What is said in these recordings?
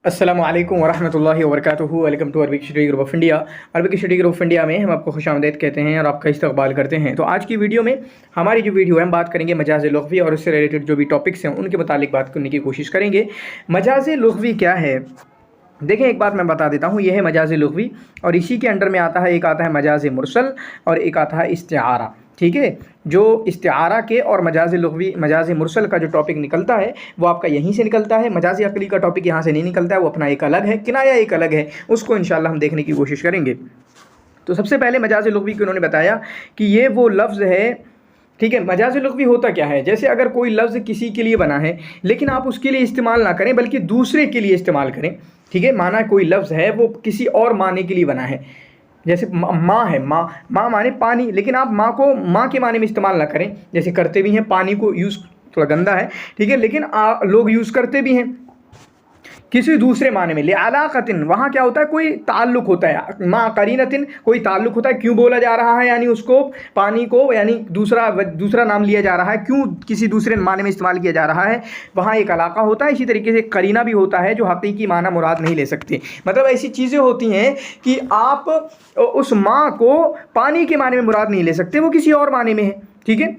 अस्सलामु अलैकुम वरहमतुल्लाहि वबरकातुहू। Welcome to Arabic study group of India. Arabic study group of India में हम आपको खुशामदीद कहते हैं और आपका इस्तकबाल करते हैं। तो आज की वीडियो में हमारी जो वीडियो है हम बात करेंगे मजाज लुग़वी और उससे रिलेटेड जो भी टॉपिक्स हैं उनके मुतालिक बात करने की कोशिश करेंगे। मजाज लुग़वी क्या है? देखें, एक बात मैं बता देता हूँ, यह है मजाज लुग़वी और इसी के अंडर में आता है, एक आता है मजाज मुरसल और एक आता है इस्तिआरा। ठीक है, जो इस्तिआरा के और मजाज लुग़वी मजाज मुरसल का जो टॉपिक निकलता है वो आपका यहीं से निकलता है। मजाज अक़ली का टॉपिक यहाँ से नहीं निकलता है, वो अपना एक अलग है, किनाया एक अलग है, उसको इंशाअल्लाह हम देखने की कोशिश करेंगे। तो सबसे पहले मजाज लुग़वी को उन्होंने बताया कि ये वो लफ्ज़ है। ठीक है, मजाज लुग़वी होता क्या है? जैसे अगर कोई लफ्ज़ किसी के लिए बना है लेकिन आप उसके लिए इस्तेमाल ना करें बल्कि दूसरे के लिए इस्तेमाल करें। ठीक है, माना कोई लफ्ज़ है वो किसी और माने के लिए बना है। जैसे माँ है, माँ माँ माने पानी, लेकिन आप माँ को माँ के माने में इस्तेमाल ना करें, जैसे करते भी हैं। पानी को यूज़ थोड़ा गंदा है, ठीक है, लेकिन लोग यूज़ करते भी हैं किसी दूसरे माने में। लिअलाक़तिन, वहाँ क्या होता है, कोई ताल्लुक़ होता है। माँ करीनतिन, कोई ताल्लुक़ होता है। क्यों बोला जा रहा है, यानी उसको पानी को यानी दूसरा नाम लिया जा रहा है, क्यों किसी दूसरे माने में इस्तेमाल किया जा रहा है, वहाँ एक अलाक़ा होता है। इसी तरीके से करीना भी होता है जो हक़ीक़ी माना मुराद नहीं ले सकते। मतलब ऐसी चीज़ें होती हैं कि आप उस माँ को पानी के माने में मुराद नहीं ले सकते, वो किसी और माने में है। ठीक है,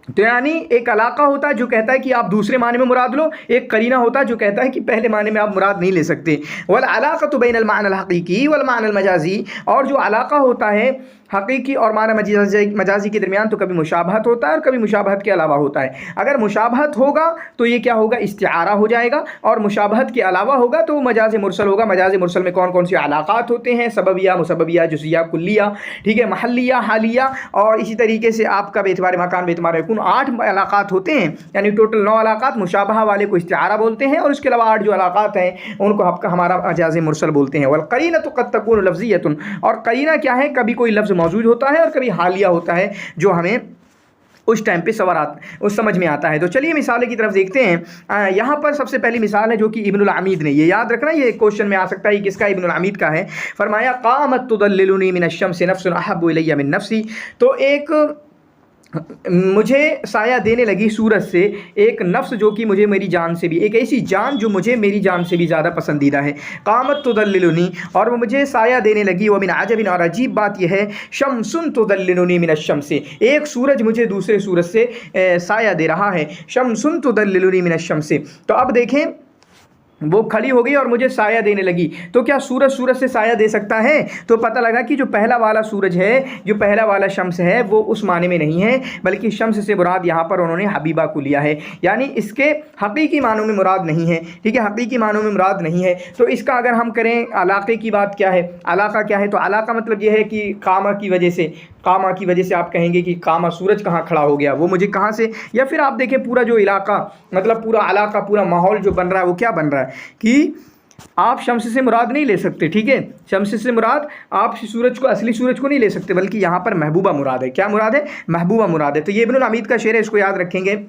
तो यानी एक अलाक़ा होता है जो कहता है कि आप दूसरे माने में मुराद लो, एक करीना होता है जो कहता है कि पहले माने में आप मुराद नहीं ले सकते। वल अलाक़तु बैनल माना अल हक़ीक़ी वल माना अल मजाज़ी, और जो अलाक़ा होता है हक़ीक़ी और माना मजाज़ी के दरमियान तो कभी मुशाबहत होता है और कभी मुशाबहत के अलावा होता है। अगर मुशाबहत होगा तो ये क्या होगा, इस्तिआरा हो जाएगा, और मुशाबहत के अलावा होगा तो मजाज मुरसल होगा। मजाज मुरसल में कौन कौन से अलाक़ात होते हैं? सबबिया, मुसब्बबिया, जुज़िया, कुल्लिया, ठीक है, महल्लिया, हालिया, और इसी तरीके से आपका बेतबार मकान बेतबार यकुन 8 अलाक़ात होते हैं। यानी टोटल 9 अलाक़ात। मुशाबहा वाले को इस्तिआरा बोलते हैं और उसके अलावा 8 जो अलाक़ात हैं उनको हमारा मजाज मुरसल बोलते हैं। वल करीनतु क़द तकूनु लफ़्ज़िय्यतुन, और करीना क्या है, कभी कोई लफ्ज़ मौजूद होता है और कभी हालिया होता है जो हमें उस टाइम पे उस समझ में आता है। तो चलिए मिसाल की तरफ देखते हैं। यहाँ पर सबसे पहली मिसाल है जो कि इब्नुल अमीद ने, ये याद रखना, ये क्वेश्चन में आ सकता है किसका, इब्नुल अमीद का है। फरमाया क़ामत तुदल्लिलुनी मिनश्शम्सि नफ्सुन अहब्बु इलैया मिन नफ्सी, तो एक मुझे साया देने लगी सूरज से एक नफ्स जो कि मुझे मेरी जान से भी, एक ऐसी जान जो मुझे मेरी जान से भी ज़्यादा पसंदीदा है। क़ामत तुदल्लिलुनी, और वो मुझे साया देने लगी। व मिन अजबिन, और अजीब बात यह है, शम्सुन तुदल्लिलुनी मिनश्शम्सि, एक सूरज मुझे दूसरे सूरज से साया दे रहा है। शम्सुन तुदल्लिलुनी मिनश्शम्सि, तो अब देखें वो खड़ी हो गई और मुझे साया देने लगी। तो क्या सूरज से साया दे सकता है? तो पता लगा कि जो पहला वाला सूरज है, जो पहला वाला शम्स है, वो उस माने में नहीं है, बल्कि शम्स से मुराद यहाँ पर उन्होंने हबीबा को लिया है, यानी इसके हकीकी मानों में मुराद नहीं है। ठीक है, हकीकी मानों में मुराद नहीं है। तो इसका अगर हम करें अलाक़े की बात, क्या है अलाक़ा, क्या है, तो अलाक़ा मतलब ये है कि कामा की वजह से आप कहेंगे कि कामा सूरज कहाँ खड़ा हो गया, वो मुझे कहाँ से, या फिर आप देखें पूरा जो इलाका, मतलब पूरा इलाका, पूरा माहौल जो बन रहा है वो क्या बन रहा है कि आप शम्स से मुराद नहीं ले सकते। ठीक है, शम्स से मुराद आप सूरज को, असली सूरज को नहीं ले सकते, बल्कि यहाँ पर महबूबा मुराद है। क्या मुराद है? महबूबा मुराद है। तो ये इब्नुल अमीद का शेर है, इसको याद रखेंगे,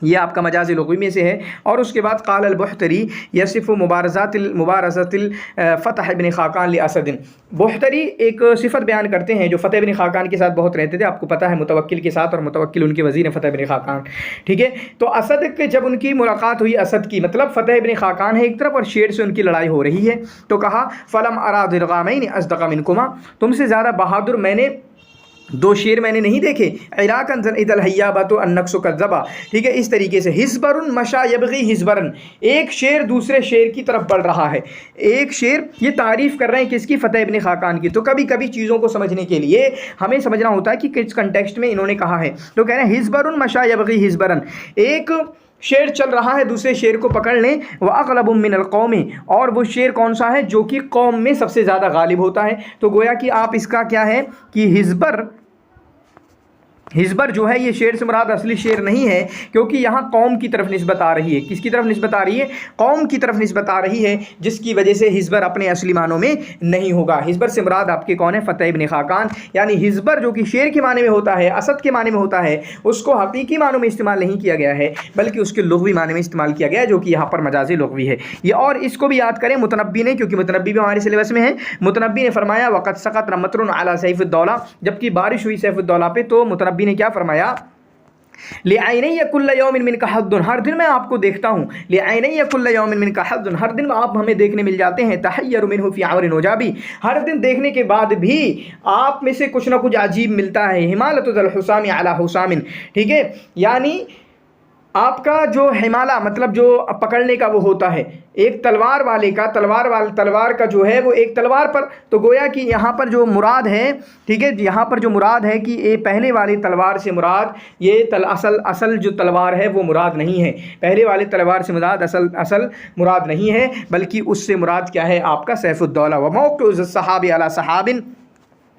ये आपका मजाज लुग़वी में से है। और उसके बाद क़ाल अल-बुहतरी यसिफ़ु मुबारज़तिल फ़तह इब्न ख़ाक़ान लि असदिन, बुहतरी एक सिफ़त बयान करते हैं जो फ़तह इब्न ख़ाक़ान के साथ बहुत रहते थे। आपको पता है मुतवक्किल के साथ, और मुतवक्किल उनके वज़ीर हैं फ़तह इब्न ख़ाक़ान। ठीक है, तो असद के जब उनकी मुलाकात हुई, असद की मतलब फ़तह इब्न ख़ाक़ान है एक तरफ और शेर से उनकी लड़ाई हो रही है, तो कहा फ़लम अरा दिरग़ामैन अस्दक़ मिनकुमा, तुमसे ज़्यादा बहादुर मैंने 2 शेर मैंने नहीं देखे। इराकन इदल हय्याबा तो अन्नक्सु कज़्ज़बा, ठीक है, इस तरीके से हिज़बरुन मशा यबग़ी हिज़बरन, एक शेर दूसरे शेर की तरफ बढ़ रहा है। एक शेर, ये तारीफ़ कर रहे हैं किसकी? फ़तह इब्न ख़ाक़ान की। तो कभी कभी चीज़ों को समझने के लिए हमें समझना होता है कि किस कंटेक्स्ट में इन्होंने कहा है। तो कह रहे हैं हिज़बरुन मशा यबग़ी हिज़बरन, एक शेर चल रहा है दूसरे शेर को पकड़ लें। व अग़लबुम मिनल क़ौमी, और वो शेर कौन सा है जो कि कौम में सबसे ज़्यादा गालिब होता है। तो गोया कि आप इसका क्या है कि हिज़बर जो है ये शेर से मुराद असली शेर नहीं है, क्योंकि यहाँ कौम की तरफ निस्बत आ रही है। किसकी तरफ निस्बत आ रही है? कौम की तरफ निस्बत आ रही है, जिसकी वजह से हिज़बर अपने असली मानों में नहीं होगा। हिज़बर से मुराद आपके कौन है? फ़तह इब्न ख़ाक़ान। यानी हिज़बर जो कि शेर के माने में होता है, असद के माने में होता है, उसको हकीकी मानों में इस्तेमाल नहीं किया गया है, बल्कि उसके लुग़वी माने में इस्तेमाल किया गया है, जो कि यहाँ पर मजाज़ी लुग़वी है ये। और इसको भी याद करें मुतनब्बी ने, क्योंकि मुतनब्बी भी हमारे सिलेबस में है। मुतनब्बी ने फरमाया वक़द सकत रमतरुन अला सैफ़ुद्दौला, जबकि बारिश हुई सैफ़ुद्दौला पे, तो मुतनब्बी ने क्या फरमाया लिआइनैय कुल्ल यौमिन मिनका हद्दुन, हर दिन मैं आपको देखता हूँ। लिआइनैय कुल्ल यौमिन मिनका हद्दुन, हर दिन आप हमें देखने मिल जाते हैं। तहय्यरु मिन्हु फी अमरिन वजाबी, हर दिन देखने के बाद भी आप में से कुछ ना कुछ अजीब मिलता है। हिमालतु ज़ल हुसामी अला हुसामिन, ठीक है, यानी आपका जो हिमाला मतलब जो पकड़ने का वो होता है, एक तलवार वाले का तलवार का जो है वो एक तलवार पर, तो गोया कि यहाँ पर जो मुराद है, ठीक है, यहाँ पर जो मुराद है कि ये पहले वाली तलवार से मुराद ये असल जो तलवार है वो मुराद नहीं है। पहले वाले तलवार से मुराद असल मुराद नहीं है, बल्कि उससे मुराद क्या है आपका सैफुद्दौला। व मौक़िउ सहाबी अला सहाबिन,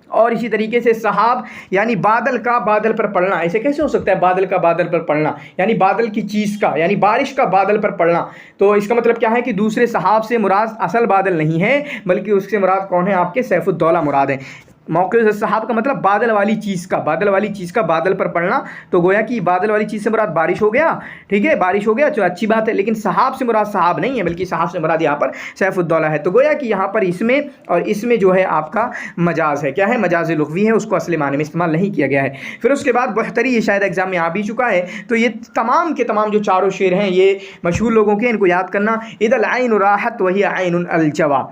और इसी तरीके से सहाब यानी बादल का बादल पर पड़ना। ऐसे कैसे हो सकता है बादल का बादल पर पड़ना, यानी बादल की चीज़ का, यानी बारिश का बादल पर पड़ना। तो इसका मतलब क्या है कि दूसरे सहाब से मुराद असल बादल नहीं है, बल्कि उससे मुराद कौन है आपके सैफुद्दौला मुराद है। मौक़िउ सहाब का मतलब बादल वाली चीज़ का बादल पर पड़ना, तो गोया कि बादल वाली चीज़ से मुराद बारिश हो गया, ठीक है, बारिश हो गया तो अच्छी बात है, लेकिन सहाब से मुराद सहाब नहीं है, बल्कि सहाब से मुराद यहाँ पर सैफुद्दौला है। तो गोया कि यहाँ पर इसमें और इसमें जो है आपका मजाज है, क्या है, मजाज लुग़वी है, उसको असली माने में इस्तेमाल नहीं किया गया है। फिर उसके बाद बहतरी, ये शायद एग्जाम में आ भी चुका है, तो ये तमाम के तमाम जो चारों शेर हैं ये मशहूर लोगों के, इनको याद करना। इदल ऐनु राहत वही ऐनुन अलजवा,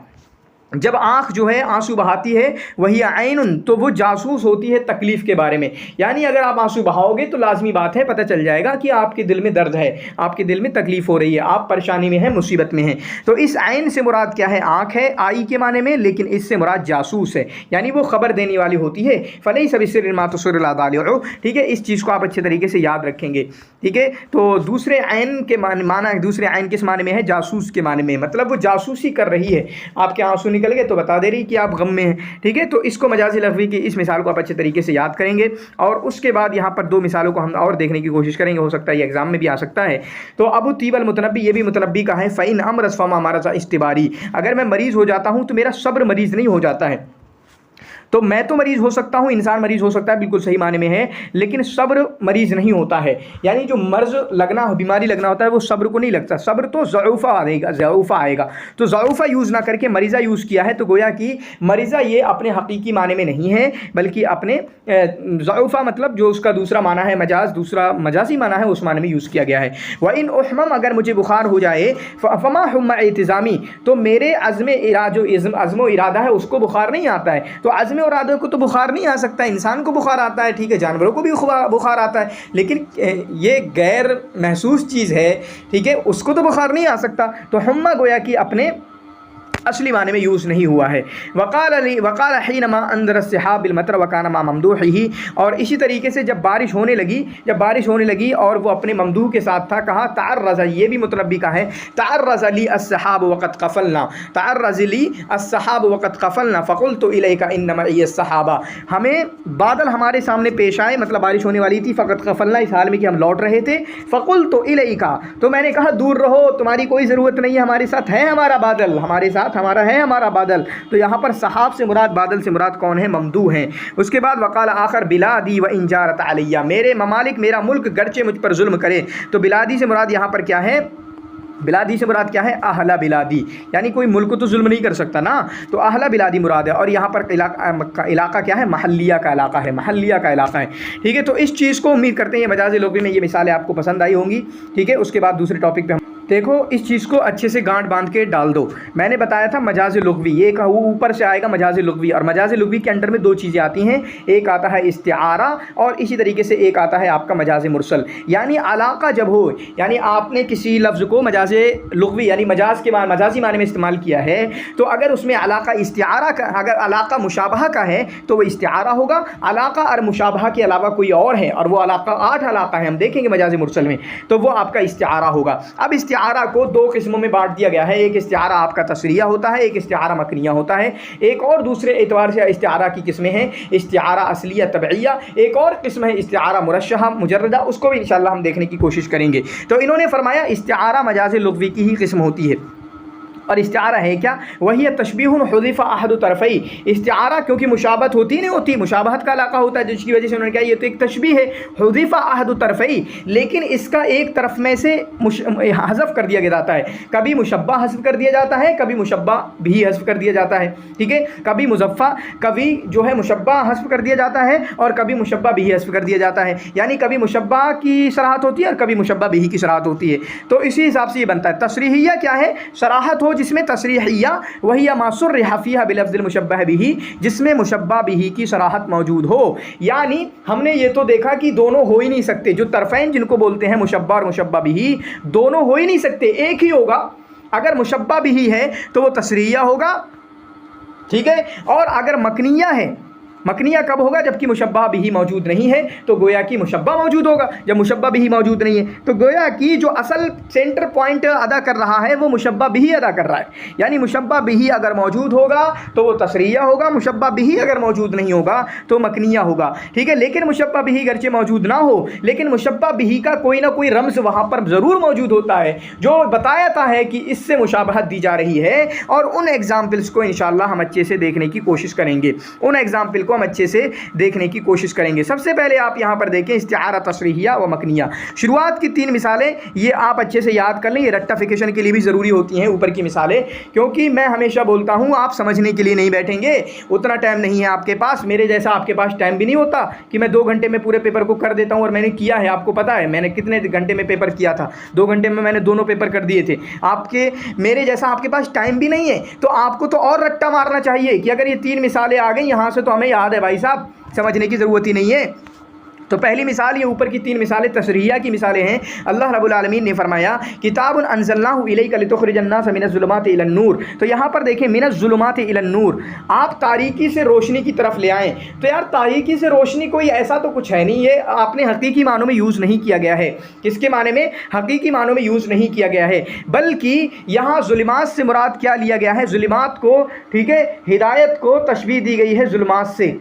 जब आँख जो है आंसू बहाती है वही ऐनुन, तो वो जासूस होती है तकलीफ़ के बारे में। यानी अगर आप आंसू बहाओगे तो लाजमी बात है पता चल जाएगा कि आपके दिल में दर्द है, आपके दिल में तकलीफ़ हो रही है, आप परेशानी में हैं, मुसीबत में हैं। तो इस ऐन से मुराद क्या है, आँख है आई के माने में, लेकिन इससे मुराद जासूस है, यानी वो खबर देने वाली होती है। फलई सब इससे, ठीक है, इस चीज़ को आप अच्छे तरीके से याद रखेंगे, ठीक है। तो दूसरे ऐन के माना, दूसरे ऐन किस माने में है, जासूस के माने में, मतलब वो जासूसी कर रही है, आपके आंसू निकल गए तो बता दे रही कि आप गम में हैं, ठीक है। तो इसको मजाज़ी लफ़्ज़ी की इस मिसाल को आप अच्छे तरीके से याद करेंगे, और उसके बाद यहाँ पर दो मिसालों को हम और देखने की कोशिश करेंगे, हो सकता है ये एग्जाम में भी आ सकता है। तो अबू तीबल मुतनब्बी, ये भी मुतनब्बी का है, फ़इन अमरस फमा मारसा इस्तिबारी, अगर मैं मरीज़ हो जाता हूँ तो मेरा सब्र मरीज़ नहीं हो जाता है। तो मैं तो मरीज़ हो सकता हूँ, इंसान मरीज़ हो सकता है, बिल्कुल सही माने में है, लेकिन सब्र मरीज़ नहीं होता है। यानी जो मर्ज़ लगना, बीमारी लगना होता है वो सब्र को नहीं लगता, सब्र तो ज़ऊफ़ा आएगा। तो ज़ऊफ़ा यूज़ ना करके मरीज़ा यूज़ किया है, तो गोया कि मरीज़ा ये अपने हकीकी माने में नहीं है, बल्कि अपने ज़ऊफ़ा मतलब जो उसका दूसरा माना है मजाज, दूसरा मजाजी माना है, उस माने में यूज़ किया गया है। व इन उहमम, अगर मुझे बुखार हो जाए, फमा हुम्मा इल्तिज़ामी, तो मेरे अज़्म इरादा है उसको बुखार नहीं आता है। तो अज़्म और इरादे को तो बुखार नहीं आ सकता, इंसान को बुखार आता है, ठीक है, जानवरों को भी बुखार आता है, लेकिन ये गैर महसूस चीज़ है, ठीक है, उसको तो बुखार नहीं आ सकता। तो हुम्मा गोया कि अपने असली माने में यूज़ नहीं हुआ है। वक़ाल हिनमा अंदर सहाब बिल मतर वकाना मा ममदूही, और इसी तरीके से जब बारिश होने लगी और वो अपने ममदूह के साथ था, कहा तारज़ा, ये भी मुतनब्बी का है, तारज़ ली अस्सहाब वक़द क़फ़लना, तारज़ ली अस्सहाब वक़द क़फ़लना फ़क़ुल्तु इलैका इन्नमा हिय अस्सहाबा, हमें बादल हमारे सामने पेश आए, मतलब बारिश होने वाली थी, फ़क़द क़फ़लना, इस हाल में कि हम लौट रहे थे, फ़क़ुल्तु इलैका, तो मैंने कहा दूर रहो, तुम्हारी कोई ज़रूरत नहीं है, हमारे साथ है हमारा बादल, हमारे साथ हमारा बादल। तो यहाँ पर सहाब से मुराद, बादल से मुराद कौन है, ममदू हैं। उसके बाद वक़ाल आखर बिलादी व इंजारत अलैया, मेरे ममालिक, मेरा मुल्क गरचे मुझ पर जुल्म करे। तो बिलादी से मुराद यहाँ पर क्या है, बिलादी से मुराद क्या है, अहला बिलादी, यानी कोई मुल्क तो जुल्म नहीं कर सकता ना, तो अहला बिलादी मुराद है। और यहाँ पर इलाका क्या है, महलिया का इलाका है, ठीक है। तो इस चीज़ को उम्मीद करते हैं ये मजाज़ी लुग़वी में ये मिसालें आपको पसंद आई होंगी, ठीक है। उसके बाद दूसरे टॉपिक पे हम देखो, इस चीज़ को अच्छे से गांठ बांध के डाल दो। मैंने बताया था मजाज़ लुग़वी, ये ऊपर से आएगा मजाज़ लुग़वी, और मजाज़ लुग़वी के अंडर में दो चीज़ें आती हैं, एक आता है इस्तिआरा और इसी तरीके से एक आता है आपका मजाज़ मुरसल। यानी अलाक़ा जब हो, यानी आपने किसी लफ्ज़ को मजाज़ लुग़वी यानी मजाज़ी माने में इस्तेमाल किया है, तो अगर उसमें अलाक़ा इस्तिआरा का, अगर अलाक़ा मुशाबहा का है तो वो इस्तिआरा होगा। अलाक़ा और मुशाबहा के अलावा कोई और है और वो अलाक़ा 8 अलाक़ा है, हम देखेंगे मजाज़ मुरसल में, तो वो आपका इस्तिआरा होगा। अब इस्तिआरा को दो किस्मों में बांट दिया गया है, एक इस्तिआरा आपका तस्रिया होता है, एक इस्तिआरा मकनिया होता है। एक और दूसरे एतबार से इस्तिआरा की किस्में हैं, इस्तिआरा असलिया तबईया, एक और किस्म है इस्तिआरा मुरश्शहा मुजर्रदा, उसको भी इंशाअल्लाह हम देखने की कोशिश करेंगे। तो इन्होंने फरमाया इस्तिआरा मजाज़ लुग़वी की ही किस्म होती है, اور استعارہ ہے کیا؟ وہی تشبیہ حذف احد طرفی، استعارہ کیونکہ مشابہت ہوتی نہیں ہوتی، مشابہت کا علاقہ ہوتا ہے، جس کی وجہ سے انہوں نے کہا یہ تو ایک تشبیہ ہے، حذف احد طرفی، لیکن اس کا ایک طرف میں سے حذف کر دیا جاتا ہے، کبھی مشبہ حذف کر دیا جاتا ہے، کبھی مشبہ بھی حذف کر دیا جاتا ہے، ٹھیک ہے، کبھی مضافہ، کبھی جو ہے مشبہ حذف کر دیا جاتا ہے اور کبھی مشبہ بھی حذف کر دیا جاتا ہے، یعنی کبھی مشبہ کی صراحت ہوتی ہے اور کبھی مشبہ بھی کی صراحت ہوتی ہے۔ تو اسی حساب سے یہ بنتا ہے۔ تصریحیہ کیا ہے؟ صراحت ہو جس میں تصریحیہ، وہی ما صرح فیہا بلفظ المشبہ بہ، جس میں مشبہ بہ کی صراحت موجود ہو، یعنی ہم نے یہ تو دیکھا کہ دونوں ہو ہی نہیں سکتے، جو طرفین جن کو بولتے ہیں مشبہ اور مشبہ بہ، دونوں ہو ہی نہیں سکتے، ایک ہی ہوگا۔ اگر مشبہ بہ ہے تو وہ تصریحیہ ہوگا، ٹھیک ہے، اور اگر مکنیہ ہے، مکنیہ کب ہوگا؟ جبکہ مشبہ بھی موجود نہیں ہے، تو گویا کہ مشبہ موجود ہوگا۔ جب مشبہ بھی موجود نہیں ہے تو گویا کہ جو اصل سینٹر پوائنٹ ادا کر رہا ہے وہ مشبہ بھی ادا کر رہا ہے، یعنی مشبہ بھی اگر موجود ہوگا تو وہ تصریحیہ ہوگا، مشبہ بھی اگر موجود نہیں ہوگا تو مکنیہ ہوگا، ٹھیک ہے۔ لیکن مشبہ بھی گرچہ موجود نہ ہو، لیکن مشبہ بھی کا کوئی نہ کوئی رمز وہاں پر ضرور موجود ہوتا ہے جو بتاتا ہے کہ اس سے مشابہت دی جا رہی ہے، اور ان ایگزامپلس کو انشاءاللہ ہم اچھے سے دیکھنے کی کوشش کریں گے، ان ایگزامپل کو ہم اچھے سے دیکھنے کی کوشش کریں گے۔ سب سے پہلے آپ یہاں پر دیکھیں استعارہ تصریحیہ و مکنیہ، شروعات کی 3 مثالیں یہ آپ اچھے سے یاد کر لیں، یہ رٹیفیکیشن کے لیے بھی ضروری ہوتی ہیں اوپر کی مثالیں، کیونکہ میں ہمیشہ بولتا ہوں آپ سمجھنے کے لیے نہیں بیٹھیں گے، اتنا ٹائم نہیں ہے آپ کے پاس، میرے جیسا آپ کے پاس ٹائم بھی نہیں ہوتا کہ میں 2 گھنٹے میں پورے پیپر کو کر دیتا ہوں، اور میں نے کیا ہے، آپ کو پتا ہے میں نے کتنے گھنٹے میں پیپر کیا تھا، 2 گھنٹے میں نے دونوں پیپر کر دیے تھے۔ میرے جیسا آپ کے پاس ٹائم بھی نہیں ہے، تو آپ کو تو اور رٹا مارنا چاہیے کہ اگر یہ 3 مثالیں آ گئیں یہاں سے تو ہمیں یاد ہے بھائی صاحب، سمجھنے کی ضرورت ہی نہیں ہے۔ تو پہلی مثال یہ اوپر کی 3 مثالیں تصریحیہ کی مثالیں ہیں۔ اللہ رب العالمین نے فرمایا کتاب انزلناہ الیک لتخرج الناس من الظلمات الی النور، تو یہاں پر دیکھیں من الظلمات الی النور، آپ تاریکی سے روشنی کی طرف لے آئیں۔ تو یار تاریکی سے روشنی کوئی ایسا تو کچھ ہے نہیں، یہ آپ نے حقیقی معنوں میں یوز نہیں کیا گیا ہے، کس کے معنی میں؟ حقیقی معنوں میں یوز نہیں کیا گیا ہے، بلکہ یہاں ظلمات سے مراد کیا لیا گیا ہے؟ ظلمات کو، ٹھیک ہے، ہدایت کو تشبیہ دی گئی ہے ظلمات سے،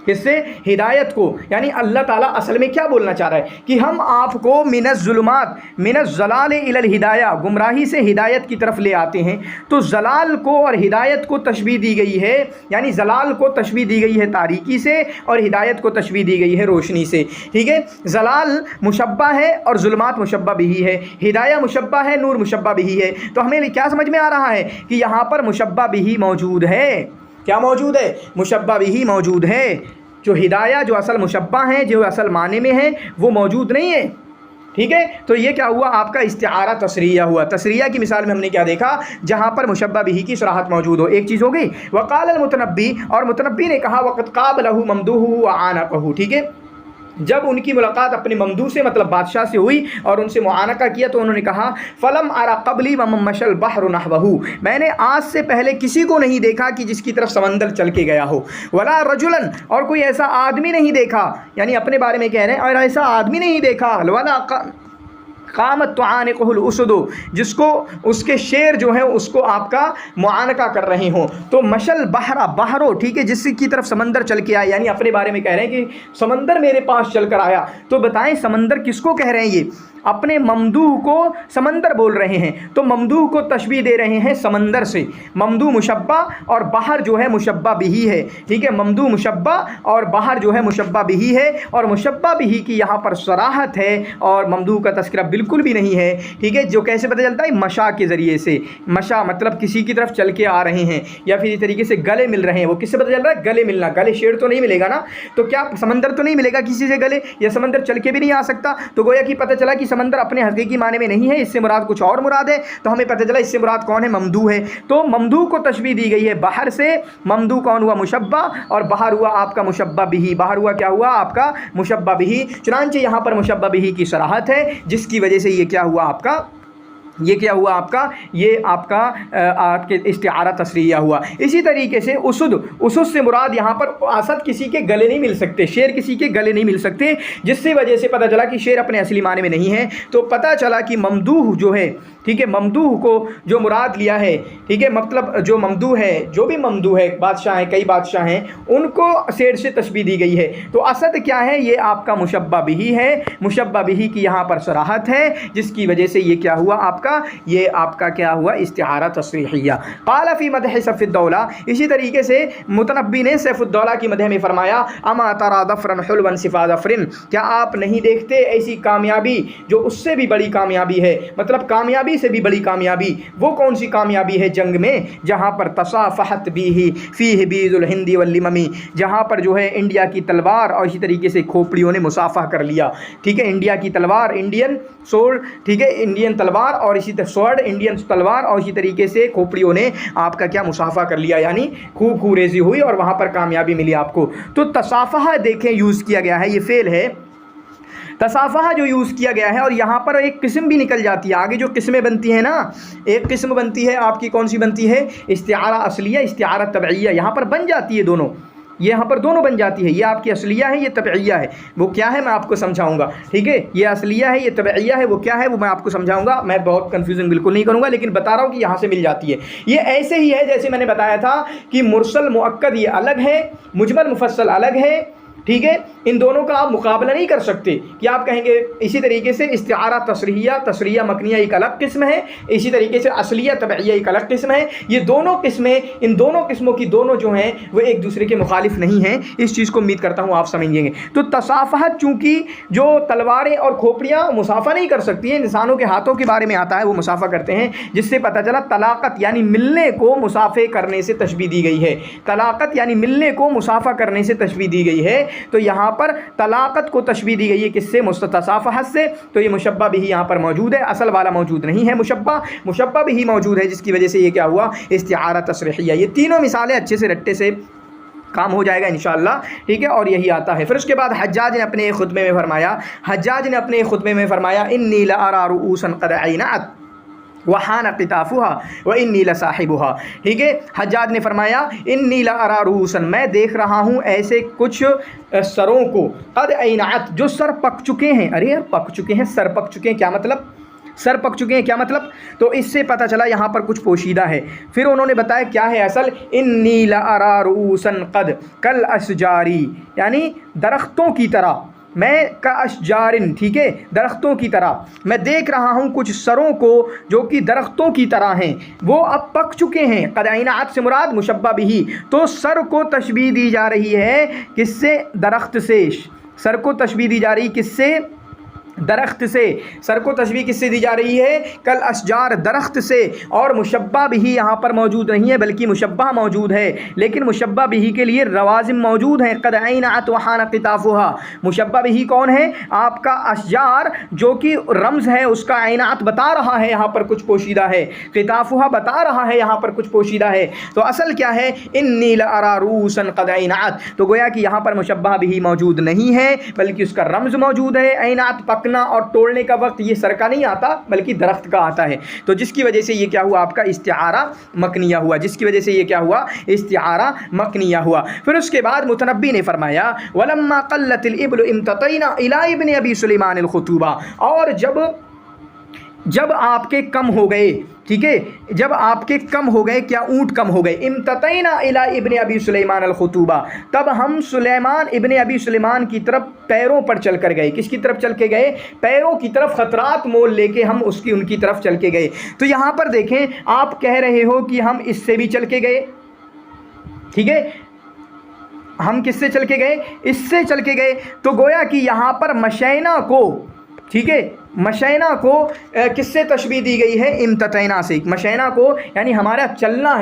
کس سے؟ ہدایت کو، یعنی اللہ تعالیٰ اصل میں کیا بولنا چاہ رہا ہے کہ ہم آپ کو من الظلمات من الضلال الی الہدایہ، گمراہی سے ہدایت کی طرف لے آتے ہیں۔ تو ضلال کو اور ہدایت کو تشبیہ دی گئی ہے، یعنی ضلال کو تشبیہ دی گئی ہے تاریکی سے اور ہدایت کو تشبیہ دی گئی ہے روشنی سے، ٹھیک ہے۔ ضلال مشبہ ہے اور ظلمات مشبہ بھی ہے، ہدایہ مشبہ ہے، نور مشبہ بھی ہے۔ تو ہمیں کیا سمجھ میں آ رہا ہے کہ یہاں پر مشبہ بھی موجود ہے، کیا موجود ہے؟ مشبہ بھی موجود ہے، جو ہدایہ جو اصل مشبہ ہیں، جو اصل معنی میں ہیں، وہ موجود نہیں ہے، ٹھیک ہے۔ تو یہ کیا ہوا؟ آپ کا استعارہ تصریحیہ ہوا۔ تصریحیہ کی مثال میں ہم نے کیا دیکھا؟ جہاں پر مشبہ بھی کی صراحت موجود ہو، ایک چیز ہو گئی۔ وقال المتنبی، اور متنبی نے کہا وقت قابلہ ممدوح وعانقہ، ٹھیک ہے، جب ان کی ملاقات اپنے ممدوح سے مطلب بادشاہ سے ہوئی اور ان سے معانقہ کیا تو انہوں نے کہا فلم ارى قبلی ومن مشى البحر نحوه، میں نے آج سے پہلے کسی کو نہیں دیکھا کہ جس کی طرف سمندر چل کے گیا ہو، ولا رجلا، اور کوئی ایسا آدمی نہیں دیکھا، یعنی اپنے بارے میں کہہ رہے ہیں، اور ایسا آدمی نہیں دیکھا، ولا قامت تعانقہ الاسد، جس کو اس کے شیر جو ہیں اس کو آپ کا معانقہ کر رہے ہوں۔ تو مشل بحرا، بحرو، ٹھیک ہے، جس کی طرف سمندر چل کے آیا، یعنی اپنے بارے میں کہہ رہے ہیں کہ سمندر میرے پاس چل کر آیا۔ تو بتائیں سمندر کس کو کہہ رہے ہیں؟ یہ اپنے ممدوح کو سمندر بول رہے ہیں، تو ممدوح کو تشبیہ دے رہے ہیں سمندر سے، ممدوح مشبہ اور بحر جو ہے مشبہ بھی ہے، ٹھیک ہے، ممدوح مشبہ اور بحر جو ہے مشبہ بھی ہے، اور مشبہ بھی کی یہاں پر صراحت ہے اور ممدوح کا تذکرہ بالکل بھی نہیں ہے، ٹھیک ہے۔ جو کیسے پتہ چلتا ہے؟ مشا کے ذریعے سے، مشا مطلب کسی کی طرف چل کے آ رہے ہیں، یا پھر اس طریقے سے گلے مل رہے ہیں۔ وہ کس سے پتہ چل رہا ہے؟ گلے ملنا، گلے شیر تو نہیں ملے گا نا، تو کیا سمندر تو نہیں ملے گا کسی سے گلے، یا سمندر چل کے بھی نہیں آ سکتا، تو گویا کہ پتہ چلا کہ سمندر اپنے حقیقی معنی میں نہیں ہے، اس سے مراد کچھ اور مراد ہے، تو ہمیں پتہ چلا اس سے مراد کون ہے؟ ممدوح ہے۔ تو ممدوح کو تشبیہ دی گئی ہے بحر سے، ممدوح کون ہوا؟ مشبہ، اور بحر ہوا آپ کا مشبہ بھی، بحر ہوا کیا ہوا؟ آپ کا مشبہ بھی۔ چنانچہ یہاں پر مشبہ بھی کی صراحت ہے، جس کی وجہ سے یہ کیا ہوا آپ کا؟ یہ کیا ہوا آپ کا؟ یہ آپ کا استعارہ تصریحیہ ہوا۔ اسی طریقے سے اسد، اسد سے مراد یہاں پر اسد کسی کے گلے نہیں مل سکتے، شیر کسی کے گلے نہیں مل سکتے، جس سے وجہ سے پتہ چلا کہ شیر اپنے اصلی معنی میں نہیں ہے۔ تو پتہ چلا کہ ممدوح جو ہے، ٹھیک ہے، ممدوح کو جو مراد لیا ہے، ٹھیک ہے، مطلب جو ممدوح ہے، جو بھی ممدوح ہے، بادشاہ ہیں، کئی بادشاہ ہیں، ان کو شیر سے تشبیہ دی گئی ہے۔ تو اسد کیا ہے؟ یہ آپ کا مشبہ بھی ہے، مشبہ بھی کی یہاں پر صراحت ہے، جس کی وجہ سے یہ کیا ہوا آپ کا؟ आपका, ये आपका क्या हुआ, इस्तिआरा तस्रीहिया। क़ाल फ़ी मदह सैफ़ुद्दौला, इसी तरीके से मुतनब्बी ने सैफ़ुद्दौला की मदह में फरमाया, अमा तरा ज़फ़रन हुल्वन सिफ़ा ज़फ़रिन, क्या आप नहीं देखते ऐसी कामयाबी जो उससे भी बड़ी कामयाबी है, मतलब कामयाबी से भी बड़ी कामयाबी। वो कौन सी कामयाबी है जंग में, जहाँ पर तसाफ़हत बिही फ़ीह बीज़ुल हिंदी वल लिममी, जहाँ पर जो है इंडिया की तलवार और इसी तरीके से खोपड़ियों ने मुसाफ़ा कर लिया। ठीक है, इंडिया की तलवार, इंडियन सोर्ड, ठीक है, इंडियन तलवार और इसी स्वॉर्ड, इंडियन तलवार और इसी तरीके से खोपड़ियों ने आपका क्या, मुसाफ़ा कर लिया, यानी खूब खूरेज़ी हुई और वहाँ पर कामयाबी मिली आपको। तो तसाफ़हा देखें यूज़ किया गया है, ये फ़ेल है, तसाफ़हा जो यूज़ किया गया है, और यहाँ पर एक किस्म भी निकल जाती है। आगे जो किस्में बनती हैं ना, एक किस्म बनती है आपकी, कौन सी बनती है, इस्तिआरा असलिया, इस्तिआरा तबईया, यहाँ पर बन जाती है दोनों, ये यहाँ पर दोनों बन जाती है। ये आपकी असलिया है, ये तबईया है। वो क्या है मैं आपको समझाऊंगा, ठीक है, ये असलिया है, ये तबईया है, वो क्या है वो मैं आपको समझाऊंगा। मैं बहुत कन्फ्यूजन बिल्कुल नहीं करूंगा, लेकिन बता रहा हूँ कि यहाँ से मिल जाती है। ये ऐसे ही है जैसे मैंने बताया था कि मुरसल मुअक्कद ये अलग है, मुजमल मुफस्सल अलग है, ठीक है, इन दोनों का आप मुकाबला नहीं कर सकते कि आप कहेंगे। इसी तरीके से इस्तिआरा तस्रीहिया, तस्रीहिया मकनिया एक अलग किस्म है, इसी तरीके से असलिया तबईया एक अलग किस्म है। ये दोनों किस्में, इन दोनों किस्मों की दोनों जो हैं वो एक दूसरे के मुखालिफ नहीं हैं। इस चीज़ को उम्मीद करता हूँ आप समझेंगे। तो तसाफ़हत, चूँकि जो तलवारें और खोपड़ियाँ मुसाफ़ा नहीं कर सकती हैं, इंसानों के हाथों के बारे में आता है, वो मुसाफ़ा करते हैं, जिससे पता चला तलाक़त यानी मिलने को मुसाफ़े करने से तशबीह दी गई है। तलाक़त यानी मिलने को मुसाफ़ा करने से तशबीह दी गई है। तो यहाँ पर तलाक़त को तशबीह दी गई है किससे, तसाफ़हत से। तो ये मुशब्बा भी यहाँ पर मौजूद है, असल वाला मौजूद नहीं है, मुशब्बा भी मौजूद है, जिसकी वजह से ये क्या हुआ, इस्तिआरा तस्रीहिया। ये तीनों मिसालें अच्छे से रट्टे से काम हो जाएगा इंशाअल्लाह, ठीक है। और यही आता है। फिर उसके बाद हज्जाज ने अपने खुतबे में फरमाया, इन्नी लअरा रुऊसन क़द अयनअत वहाना क़िताफ़ुहा व इन्नी लसाहिबुहा। ठीक है, हज्जाज ने फरमाया, इन्नी लअरा रूसन, मैं देख रहा हूँ ऐसे कुछ सरों को, क़द अयनअत, जो सर पक चुके हैं। अरे यार, पक चुके हैं, सर पक चुके हैं, क्या मतलब, सर पक चुके हैं क्या मतलब। तो इससे पता चला यहाँ पर कुछ पोशीदा है। फिर उन्होंने बताया क्या है असल, इन्नी लअरा रूसन क़द कल अशजारी, यानी दरख्तों की तरह, मैं का अशजारिन, ठीक है, दरख्तों की तरह मैं देख रहा हूँ कुछ सरों को जो कि दरख्तों की तरह हैं, वो अब पक चुके हैं। क़द अयनअत से मुराद मुशब्बा बिही, तो सर को तशबीह दी जा रही है किससे, दरख्त से। सर को तशबीह दी जा रही किससे, दरख्त से। सर को तशबीह किससे दी जा रही है, कल अशजार, दरख्त से। और मुशब्बा बिही यहाँ पर मौजूद नहीं है, बल्कि मुशब्बा मौजूद है, लेकिन मुशब्बा बिही के लिए रवाजिम मौजूद हैं। क़द अयनअत वहाना क़िताफ़ुहा, मुशब्बा बिही कौन है, आपका अशजार, जो कि रम्ज़ है उसका, अयनअत बता रहा है यहाँ पर कुछ पोशीदा है, क़िताफ़ुहा बता रहा है यहाँ पर कुछ पोशीदा है। तो असल क्या है, इन्नी लअरा रूसन क़द अयनअत, तो गोया कि यहाँ पर मुशब्बा बिही मौजूद नहीं है, बल्कि उसका रम्ज़ मौजूद है। अयनअत पकना और तोड़ने का वक्त ये सर का नहीं आता, बल्कि दरख्त का आता है। तो जिसकी वजह से ये क्या हुआ, आपका इस्तिआरा मकनिया हुआ, जिसकी वजह से ये क्या हुआ, इस्तिआरा मकनिया हुआ। फिर उसके बाद मुतनब्बी ने फरमाया, वलम्मा क़ल्लतिल इब्लु इम्ततैना इला इब्न अबी सुलैमान अल-खुतूबा, और जब आपके कम हो गए, ठीक है, जब आपके कम हो गए, क्या ऊँट कम हो गए, इम्ततैना इला इब्न अबी सुलैमान अल-खुतूबा, तब हम सुलेमान इब्न अबी सुलैमान की तरफ पैरों पर चल कर गए। किसकी तरफ चल के गए, पैरों की तरफ, ख़तरात मोल लेके हम उनकी तरफ चल के गए। तो यहाँ पर देखें, आप कह रहे हो कि हम इससे भी चल के गए, ठीक है, हम किससे चल के गए, इससे चल के गए। तो गोया कि यहाँ पर मशैना को, ठीक है, मशैना को किससे तशबीह दी गई है, इम्ततैना से। मशैना को यानी हमारा चलना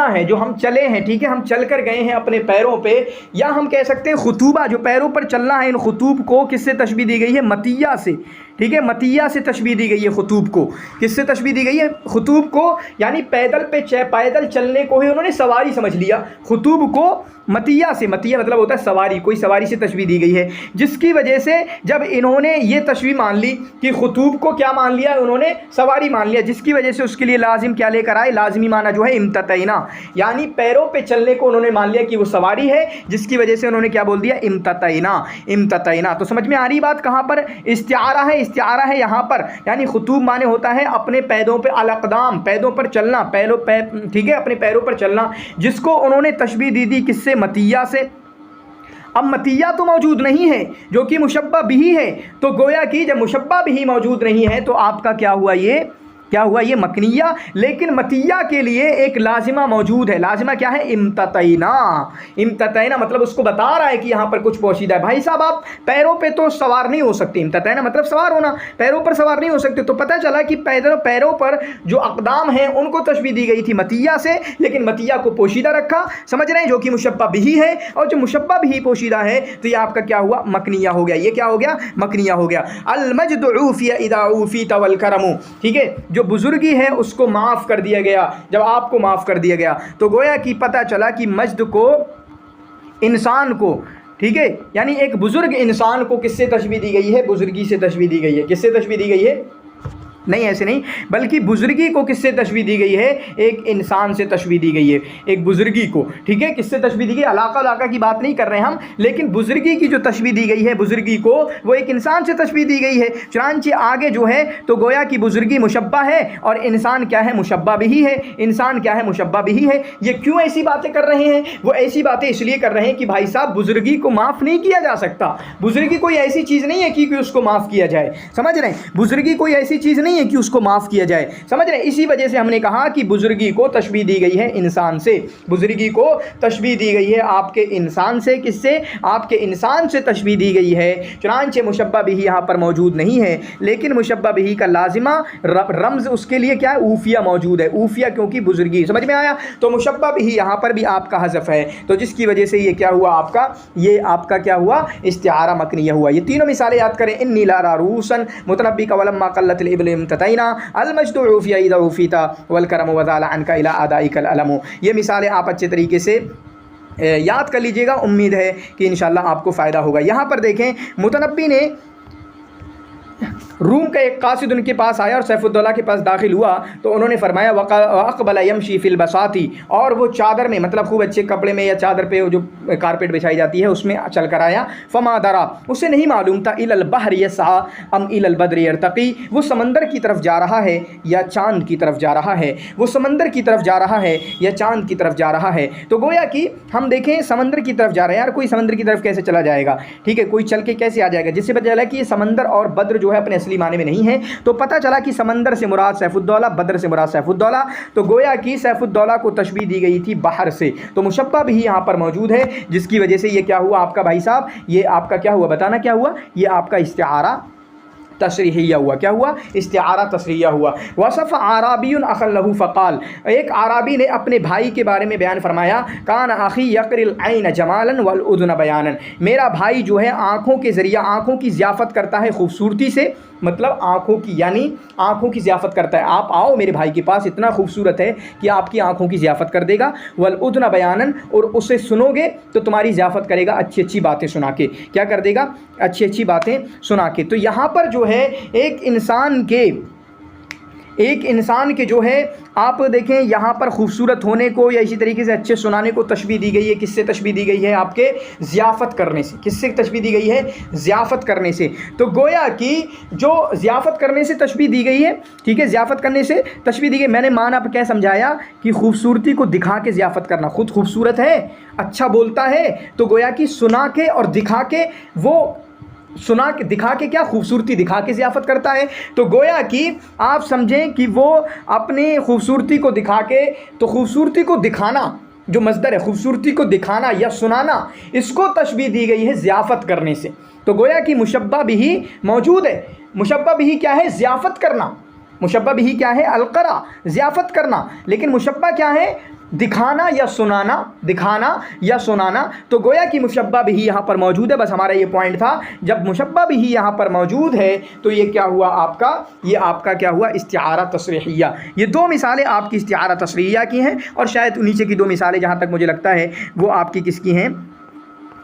है, जो हम चले हैं, ठीक है, हम चल कर गए हैं अपने पैरों पे, या हम कह सकते हैं खुतूबा, जो पैरों पर चलना है, इन खुतूब को किससे तशबीह दी गई है, मतिया से। ठीक है, मतिया से तशबीह दी गई है खुतूब को। किससे तशबीह दी गई है, खुतूब को, यानी पैदल चलने को ही उन्होंने सवारी समझ लिया। खुतूब को मतिया से, मतिया मतलब होता है सवारी, कोई सवारी से तशबीह दी गई है, जिसकी वजह से जब इन्होंने ये तशबीह मान ली कि खुतूब को क्या मान लिया उन्होंने, सवारी मान लिया, जिसकी वजह से उसके लिए लाजिम क्या लेकर आए, लाजिमी माना जो है इम्ततैना, यानी पैरों पे चलने को उन्होंने मान लिया कि वो सवारी है, जिसकी वजह से उन्होंने क्या बोल दिया, इम्ततैना। तो समझ में आ रही बात, कहाँ पर इस्तिआरा है यहाँ पर, यानी खुतूब माने होता है अपने पैरों पे, अलअक़दाम, पैरों पर चलना, ठीक है, अपने पैरों पर चलना, जिसको उन्होंने तशबीह दी थी किससे, मतिया से। अब मतिया तो मौजूद नहीं है, जो कि मुशब्बा बिही है। तो गोया कि जब मुशब्बा बिही मौजूद नहीं है, तो आपका क्या हुआ, ये क्या हुआ ये मकनिया, लेकिन मतिया के लिए एक लाजिमा मौजूद है। लाजिमा क्या है? इम्ततैना। इम्ततैना मतलब उसको बता रहा है कि यहाँ पर कुछ पोशीदा है। भाई साहब आप पैरों पे तो सवार नहीं हो सकते, इम्ततैना मतलब सवार होना, पैरों पर सवार नहीं हो सकते। तो पता चला कि पैरों पर जो अक़दाम हैं उनको तशबीह दी गई थी मतिया से, लेकिन मतिया को पोशीदा रखा, समझ रहे हैं, जो कि मुशब्बा बिही है। और जो मुशब्बा बिही पोशीदा है तो ये आपका क्या हुआ? मकनिया हो गया। ये क्या हो गया? मकनिया हो गया। अल मज्दु ऊफिया इदा ऊफीता वल करमु, ठीक है, जो बुजुर्गी है उसको माफ़ कर दिया गया जब आपको माफ़ कर दिया गया। तो गोया कि पता चला कि मज्द को इंसान को, ठीक है, यानी एक बुजुर्ग इंसान को किससे तशबीह दी गई है? बुजुर्गी से तशबीह दी गई है। किससे तशबीह दी गई है? नहीं, ऐसे नहीं, बल्कि बुजुर्गी को किससे तशबीह दी गई है? एक इंसान से तशबीह दी गई है, एक बुजुर्गी को, ठीक है। किससे तशबीह दी गई? अलाका की बात नहीं कर रहे हैं हम, लेकिन बुजुर्गी की जो तशबीह दी गई है बुजुर्गी को, वो एक इंसान से तशबीह दी गई है। चुनांचे आगे जो है तो गोया कि बुजुर्गी मुशब्बा है और इंसान क्या है? मुशब्बा बिही है। इंसान क्या है? मुशब्बा बिही है। ये क्यों ऐसी बातें कर रहे हैं? वो ऐसी बातें इसलिए कर रहे हैं कि भाई साहब बुजुर्गी को माफ़ नहीं किया जा सकता। बुजुर्गी कोई ऐसी चीज़ नहीं है कि उसको माफ़ किया जाए, समझ रहे हैं। बुजुर्गी कोई ऐसी चीज़ नहीं है कि उसको माफ़ किया जाए, समझ रहे हैं। इसी वजह से हमने कहा कि बुजुर्गी को तशबीह दी गई है इंसान से। बुजुर्गी को तशबीह दी गई है आपके इंसान से। किससे? आपके इंसान से तशबीह दी गई है। चुनांचे मुशब्बा बिही यहाँ पर मौजूद नहीं है, लेकिन मुशब्बा बिही का लाजिमा रम्ज़ उसके लिए क्या है? ऊफिया मौजूद है। ऊफिया क्योंकि बुजुर्गी, समझ में आया। तो मुशब्बा बिही यहाँ पर भी आपका हज़फ है, तो जिसकी वजह से ये क्या हुआ आपका? ये आपका क्या हुआ? इस्तिआरा मकनिया हुआ। ये तीनों मिसालें याद करें। इन्नी ला रूसन मुतनब्बी का वलम्मा क़ल्लतिल इब्ल इम्ततैना अल मज्दु ऊफिया इदा ऊफीता वल करमु वज़ाला अन्का इला अदाइकल अलमु। ये मिसालें आप अच्छे तरीके से याद कर लीजिएगा। उम्मीद है कि इंशाअल्लाह आपको फ़ायदा होगा। यहाँ पर देखें, मुतनब्बी ने रूम का एक कासिद उनके पास आया और सैफुद्दौला के पास दाखिल हुआ तो उन्होंने फरमाया वक़बला यमशी फ़िल बसाती, और वो चादर में, मतलब खूब अच्छे कपड़े में या चादर पे जो कारपेट बिछाई जाती है उसमें चल कर आया। फमा दरा, उसे नहीं मालूम था इलल बहर यसआ अम इलल बद्र यरतक़ी, वो समंदर की तरफ जा रहा है या चाँद की तरफ जा रहा है। वो समंदर की तरफ जा रहा है या चाँद की तरफ जा रहा है। तो गोया कि हम देखें समंदर की तरफ जा रहे हैं। यार कोई समंदर की तरफ कैसे चला जाएगा? ठीक है, कोई चल के कैसे आ जाएगा? जिससे पता चला कि ये समंदर और बद्र जो है अपने असली माने में नहीं है। तो पता चला कि समंदर से मुराद सैफुद्दौला, बद्र से मुराद सैफुद्दौला। तो गोया कि सैफुद्दौला को तशबीह दी गई थी बाहर से। तो मुशब्बा भी यहाँ पर मौजूद है, जिसकी वजह से ये क्या हुआ आपका भाई साहब? ये आपका क्या हुआ? बताना क्या हुआ? ये आपका इस्तिआरा तशरीहिया हुआ। क्या हुआ? इस्तिआरा तशरीहिया हुआ। वसफ़ आराबीयुन अखल लहू फ़क़ाल, एक आराबी ने अपने भाई के बारे में बयान फरमाया, कान आखी यक़रिल ऐन जमालन वल उज़ुन बयानन, मेरा भाई जो है आँखों के ज़रिए आँखों की ज़ियाफ़त करता है खूबसूरती से, मतलब आँखों की, यानी आँखों की ज़ियाफ़त करता है। आप आओ मेरे भाई के पास, इतना खूबसूरत है कि आपकी आँखों की ज़ियाफ़त कर देगा। वल उज़ुन बयानन, और उसे सुनोगे तो तुम्हारी ज़ियाफ़त करेगा अच्छी अच्छी बातें सुना के। क्या कर देगा? अच्छी अच्छी बातें सुना के। तो यहाँ पर जो है एक इंसान के जो है आप देखें यहाँ पर खूबसूरत होने को या इसी तरीके से अच्छे सुनाने को तशबीह दी गई है। किससे तशबीह दी गई है? आपके ज़ियाफ़त करने से। किससे तशबीह दी गई है? ज़ियाफ़त करने से। तो गोया कि जो ज़ियाफ़त करने से तशबीह दी गई है, ठीक है, ज़ियाफ़त करने से तशबीह दी गई। मैंने माना क्या समझाया कि खूबसूरती को दिखा के ज़ियाफ़त करना। खुद खूबसूरत है, अच्छा बोलता है, तो गोया कि सुना के और दिखा के, वो सुना के दिखा के क्या खूबसूरती दिखा के ज़ियाफ़त करता है। तो गोया कि आप समझें कि वो अपनी खूबसूरती को दिखा के, तो खूबसूरती को दिखाना जो मज़दर है, खूबसूरती को दिखाना या सुनाना, इसको तशबीह दी गई है ज़ियाफ़त करने से। तो गोया कि मुशब्बा बिही मौजूद है। मुशब्बा बिही क्या है? ज़ियाफ़त करना। मुशब्बा बिही क्या है? अलक़रा, ज़ियाफ़त करना। लेकिन मुशब्बा क्या है? दिखाना या सुनाना, दिखाना या सुनाना। तो गोया कि मुशब्बा बिही यहाँ पर मौजूद है। बस हमारा ये पॉइंट था, जब मुशब्बा बिही यहाँ पर मौजूद है तो ये क्या हुआ आपका? ये आपका क्या हुआ? इस्तिआरा तशरीहिया। ये दो मिसालें आपकी इस्तिआरा तशरीहिया की हैं, और शायद नीचे की दो मिसालें जहाँ तक मुझे लगता है वो आपकी किसकी हैं?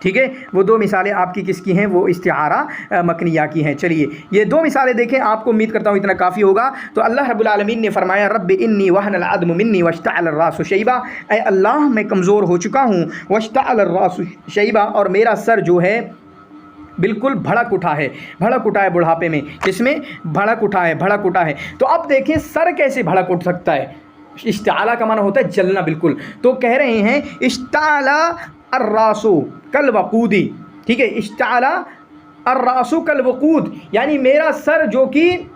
ठीक है, वो दो मिसालें आपकी किसकी हैं? वो इस्तिआरा मकनिया की हैं। चलिए ये दो मिसालें देखें, आपको उम्मीद करता हूँ इतना काफ़ी होगा। तो अल्लाह रब्बुल आलमीन ने फरमाया, रब्बि इन्नी वहनल अज़्मु मिन्नी वश्तअल अर्रासु शैबा, ऐ अल्लाह मैं कमज़ोर हो चुका हूँ, वश्तअल अर्रासु शैबा, और मेरा सर जो है बिल्कुल भड़क उठा है। भड़क उठा है बुढ़ापे में। किसमें? भड़क उठा है, भड़क उठा है। तो अब देखें सर कैसे भड़क उठ सकता है? इश्ताला का माना होता है जलना, बिल्कुल। तो कह रहे हैं इश्ताला अर्रासु कल वकूदी, ठीक है, इश्ताला अर्रासु कल वकूद, यानी मेरा सर जो कि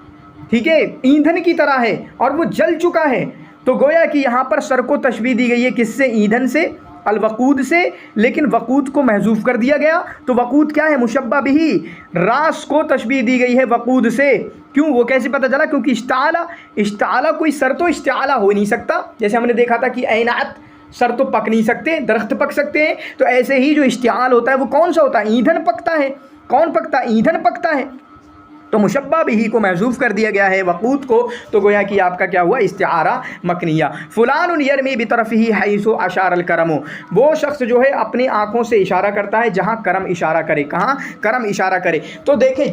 ٹھیک ہے ایندھن کی طرح ہے اور وہ جل چکا ہے. تو گویا کہ یہاں پر سر کو تشبیہ دی گئی ہے کس سے؟ ایندھن سے، الوقود سے، لیکن وقود کو محذوف کر دیا گیا. تو وقود کیا ہے؟ مشبہ بہی. راس کو تشبیہ دی گئی ہے وقود سے. کیوں؟ وہ کیسے پتہ چلا؟ کیونکہ اشتعالا کوئی سر تو اشتعالا ہو نہیں سکتا. جیسے ہم نے دیکھا تھا کہ اینعت سر تو پک نہیں سکتے، درخت پک سکتے ہیں. تو ایسے ہی جو اشتعال ہوتا ہے وہ کون سا ہوتا ہے؟ ایندھن پکتا ہے. کون پکتا ہے؟ ایندھن پکتا ہے. تو مشبہ بہی کو محذوف کر دیا گیا ہے وقود کو. تو گویا کہ آپ کا کیا ہوا؟ استعارہ مکنیہ. فلان یرمی بطرفہ حیث اشار الکرم. وہ شخص جو ہے اپنی آنکھوں سے اشارہ کرتا ہے جہاں کرم اشارہ کرے. کہاں کرم اشارہ کرے. تو دیکھیں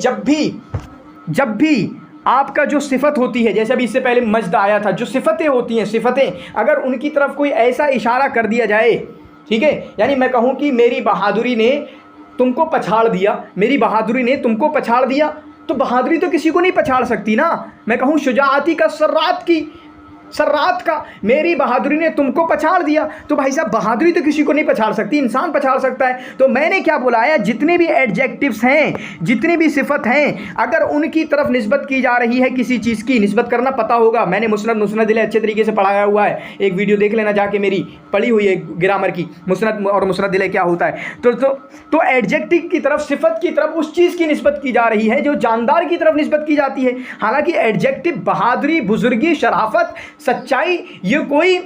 جب بھی آپ کا جو صفت ہوتی ہے، جیسے ابھی اس سے پہلے مجد آیا تھا، جو صفتیں ہوتی ہیں، صفتیں اگر ان کی طرف کوئی ایسا اشارہ کر دیا جائے، ٹھیک ہے، یعنی میں کہوں کہ میری بہادری نے تم کو پچھاڑ دیا، میری بہادری نے تم کو پچھاڑ دیا، تو بہادری تو کسی کو نہیں پچھاڑ سکتی نا. میں کہوں شجاعتی کا سرات کا میری بہادری نے تم کو پچھاڑ دیا، تو بھائی صاحب بہادری تو کسی کو نہیں پچھاڑ سکتی، انسان پچھاڑ سکتا ہے. تو میں نے کیا بلایا؟ جتنے بھی ایڈجیکٹیوز ہیں، جتنی بھی صفت ہیں، اگر ان کی طرف نسبت کی جا رہی ہے کسی چیز کی، نسبت کرنا پتہ ہوگا. میں نے مسند علیہ اچھے طریقے سے پڑھایا ہوا ہے، ایک ویڈیو دیکھ لینا جا کے، میری پڑھی ہوئی ہے گرامر کی، مسند اور مسند علیہ کیا ہوتا ہے. تو ایڈجیکٹیو کی طرف، صفت کی طرف اس چیز کی نسبت کی جا رہی ہے جو جاندار کی طرف نسبت کی جاتی ہے. حالانکہ ایڈجیکٹیو بہادری، بزرگی، شرافت، سچائی، یہ کوئی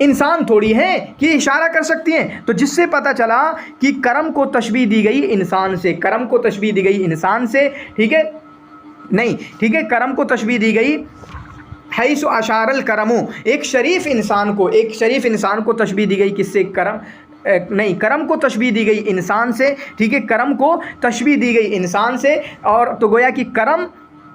انسان تھوڑی ہے کہ اشارہ کر سکتی ہیں. تو جس سے پتہ چلا کہ کرم کو تشبیہ دی گئی انسان سے. کرم کو تشبیہ دی گئی انسان سے، ٹھیک ہے، نہیں ٹھیک ہے، کرم کو تشبیہ دی گئی حیث اشار الکرم. ایک شریف انسان کو تشبیہ دی گئی کس سے؟ کرم کو تشبیہ دی گئی انسان سے. ٹھیک ہے، کرم کو تشبیہ دی گئی انسان سے. اور تو گویا کہ کرم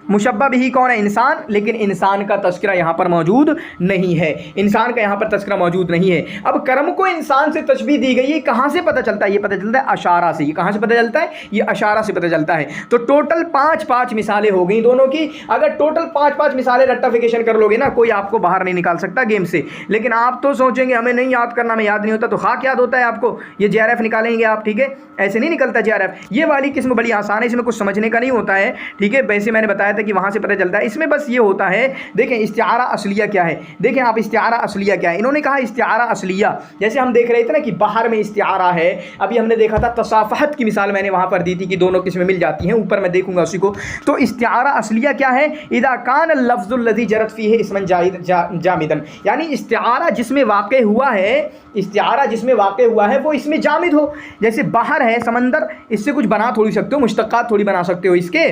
مشبہ بھی کون ہے؟ انسان. لیکن انسان کا تذکرہ یہاں پر موجود نہیں ہے. انسان کا یہاں پر تذکرہ موجود نہیں ہے. اب کرم کو انسان سے تشبیہ دی گئی، کہاں سے پتہ چلتا ہے؟ یہ پتہ چلتا ہے اشارہ سے. یہ کہاں سے پتہ چلتا ہے؟ یہ اشارہ سے پتہ چلتا ہے. تو ٹوٹل 5 مثالیں ہو گئیں دونوں کی. اگر ٹوٹل 5 مثالیں رٹافیکیشن کر لو گے نا، کوئی آپ کو باہر نہیں نکال سکتا گیم سے. لیکن آپ تو سوچیں گے ہمیں نہیں یاد کرنا، ہمیں یاد نہیں ہوتا. تو خاک یاد ہوتا ہے آپ کو. یہ JRF نکالیں گے آپ، ٹھیک ہے، ایسے نہیں نکلتا JRF. یہ والی قسم بڑی آسان ہے، اس میں کچھ سمجھنے کا نہیں ہوتا ہے. ٹھیک ہے، ویسے میں نے بتایا تھا کہ وہاں سے پتہ چلتا ہے. اس میں بس یہ ہوتا ہے، دیکھیں استعارہ اصلیہ کیا ہے. دیکھیں آپ استعارہ اصلیہ کیا ہے. انہوں نے کہا استعارہ اصلیہ، جیسے ہم دیکھ رہے تھے نا کہ باہر میں استعارہ ہے. ابھی ہم نے دیکھا تھا تصافحت کی مثال میں نے وہاں پر دی تھی کہ دونوں قسمیں مل جاتی ہیں. اوپر میں دیکھوں گا اسی کو. تو استعارہ اصلیہ کیا ہے؟ اذا کان اللفظ الذي جرت فيه اسما جامدا، یعنی استعارہ جس میں واقع ہوا ہے وہ اس میں جامد ہو. جیسے باہر ہے سمندر، اس سے کچھ بنا تھوڑی سکتے ہو، مشتقات تھوڑی بنا سکتے ہو اس کے.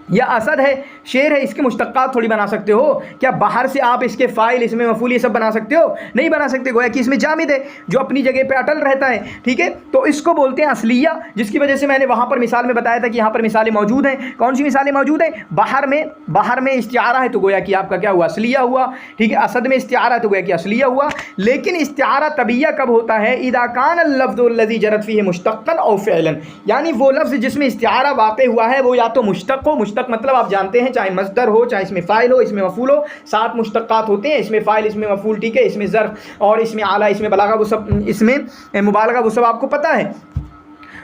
یا اسد ہے، شیر ہے، اس کے مشتقات تھوڑی بنا سکتے ہو. کیا باہر سے آپ اس کے فاعل، اس میں مفعول، یہ سب بنا سکتے ہو؟ نہیں بنا سکتے. گویا کہ اس میں جامد ہے جو اپنی جگہ پہ اٹل رہتا ہے. ٹھیک ہے، تو اس کو بولتے ہیں اصلیہ، جس کی وجہ سے میں نے وہاں پر مثال میں بتایا تھا کہ یہاں پر مثالیں موجود ہیں. کون سی مثالیں موجود ہیں؟ باہر میں استعارہ ہے تو گویا کہ آپ کا کیا ہوا؟ اصلیہ ہوا. ٹھیک ہے، اسد میں استعارہ ہے تو گویا کہ اصلیہ ہوا. لیکن استعارہ طبیعہ کب ہوتا ہے؟ اذا کان اللفظ الذي جرت فيه مشتقا او فعلا، یعنی وہ لفظ جس میں استعارہ واقع ہوا ہے وہ یا تو مشتق ہو. مشتق مطلب آپ جانتے ہیں، چاہے مصدر ہو، چاہے اس میں فاعل ہو، اس میں مفعول ہو. 7 مشتقات ہوتے ہیں، اس میں فاعل، اس میں مفعول، ٹھیک ہے، اس میں ظرف اور اس میں اعلیٰ، اس میں بلاغہ، وہ سب، اس میں مبالغہ، وہ سب آپ کو پتہ ہے.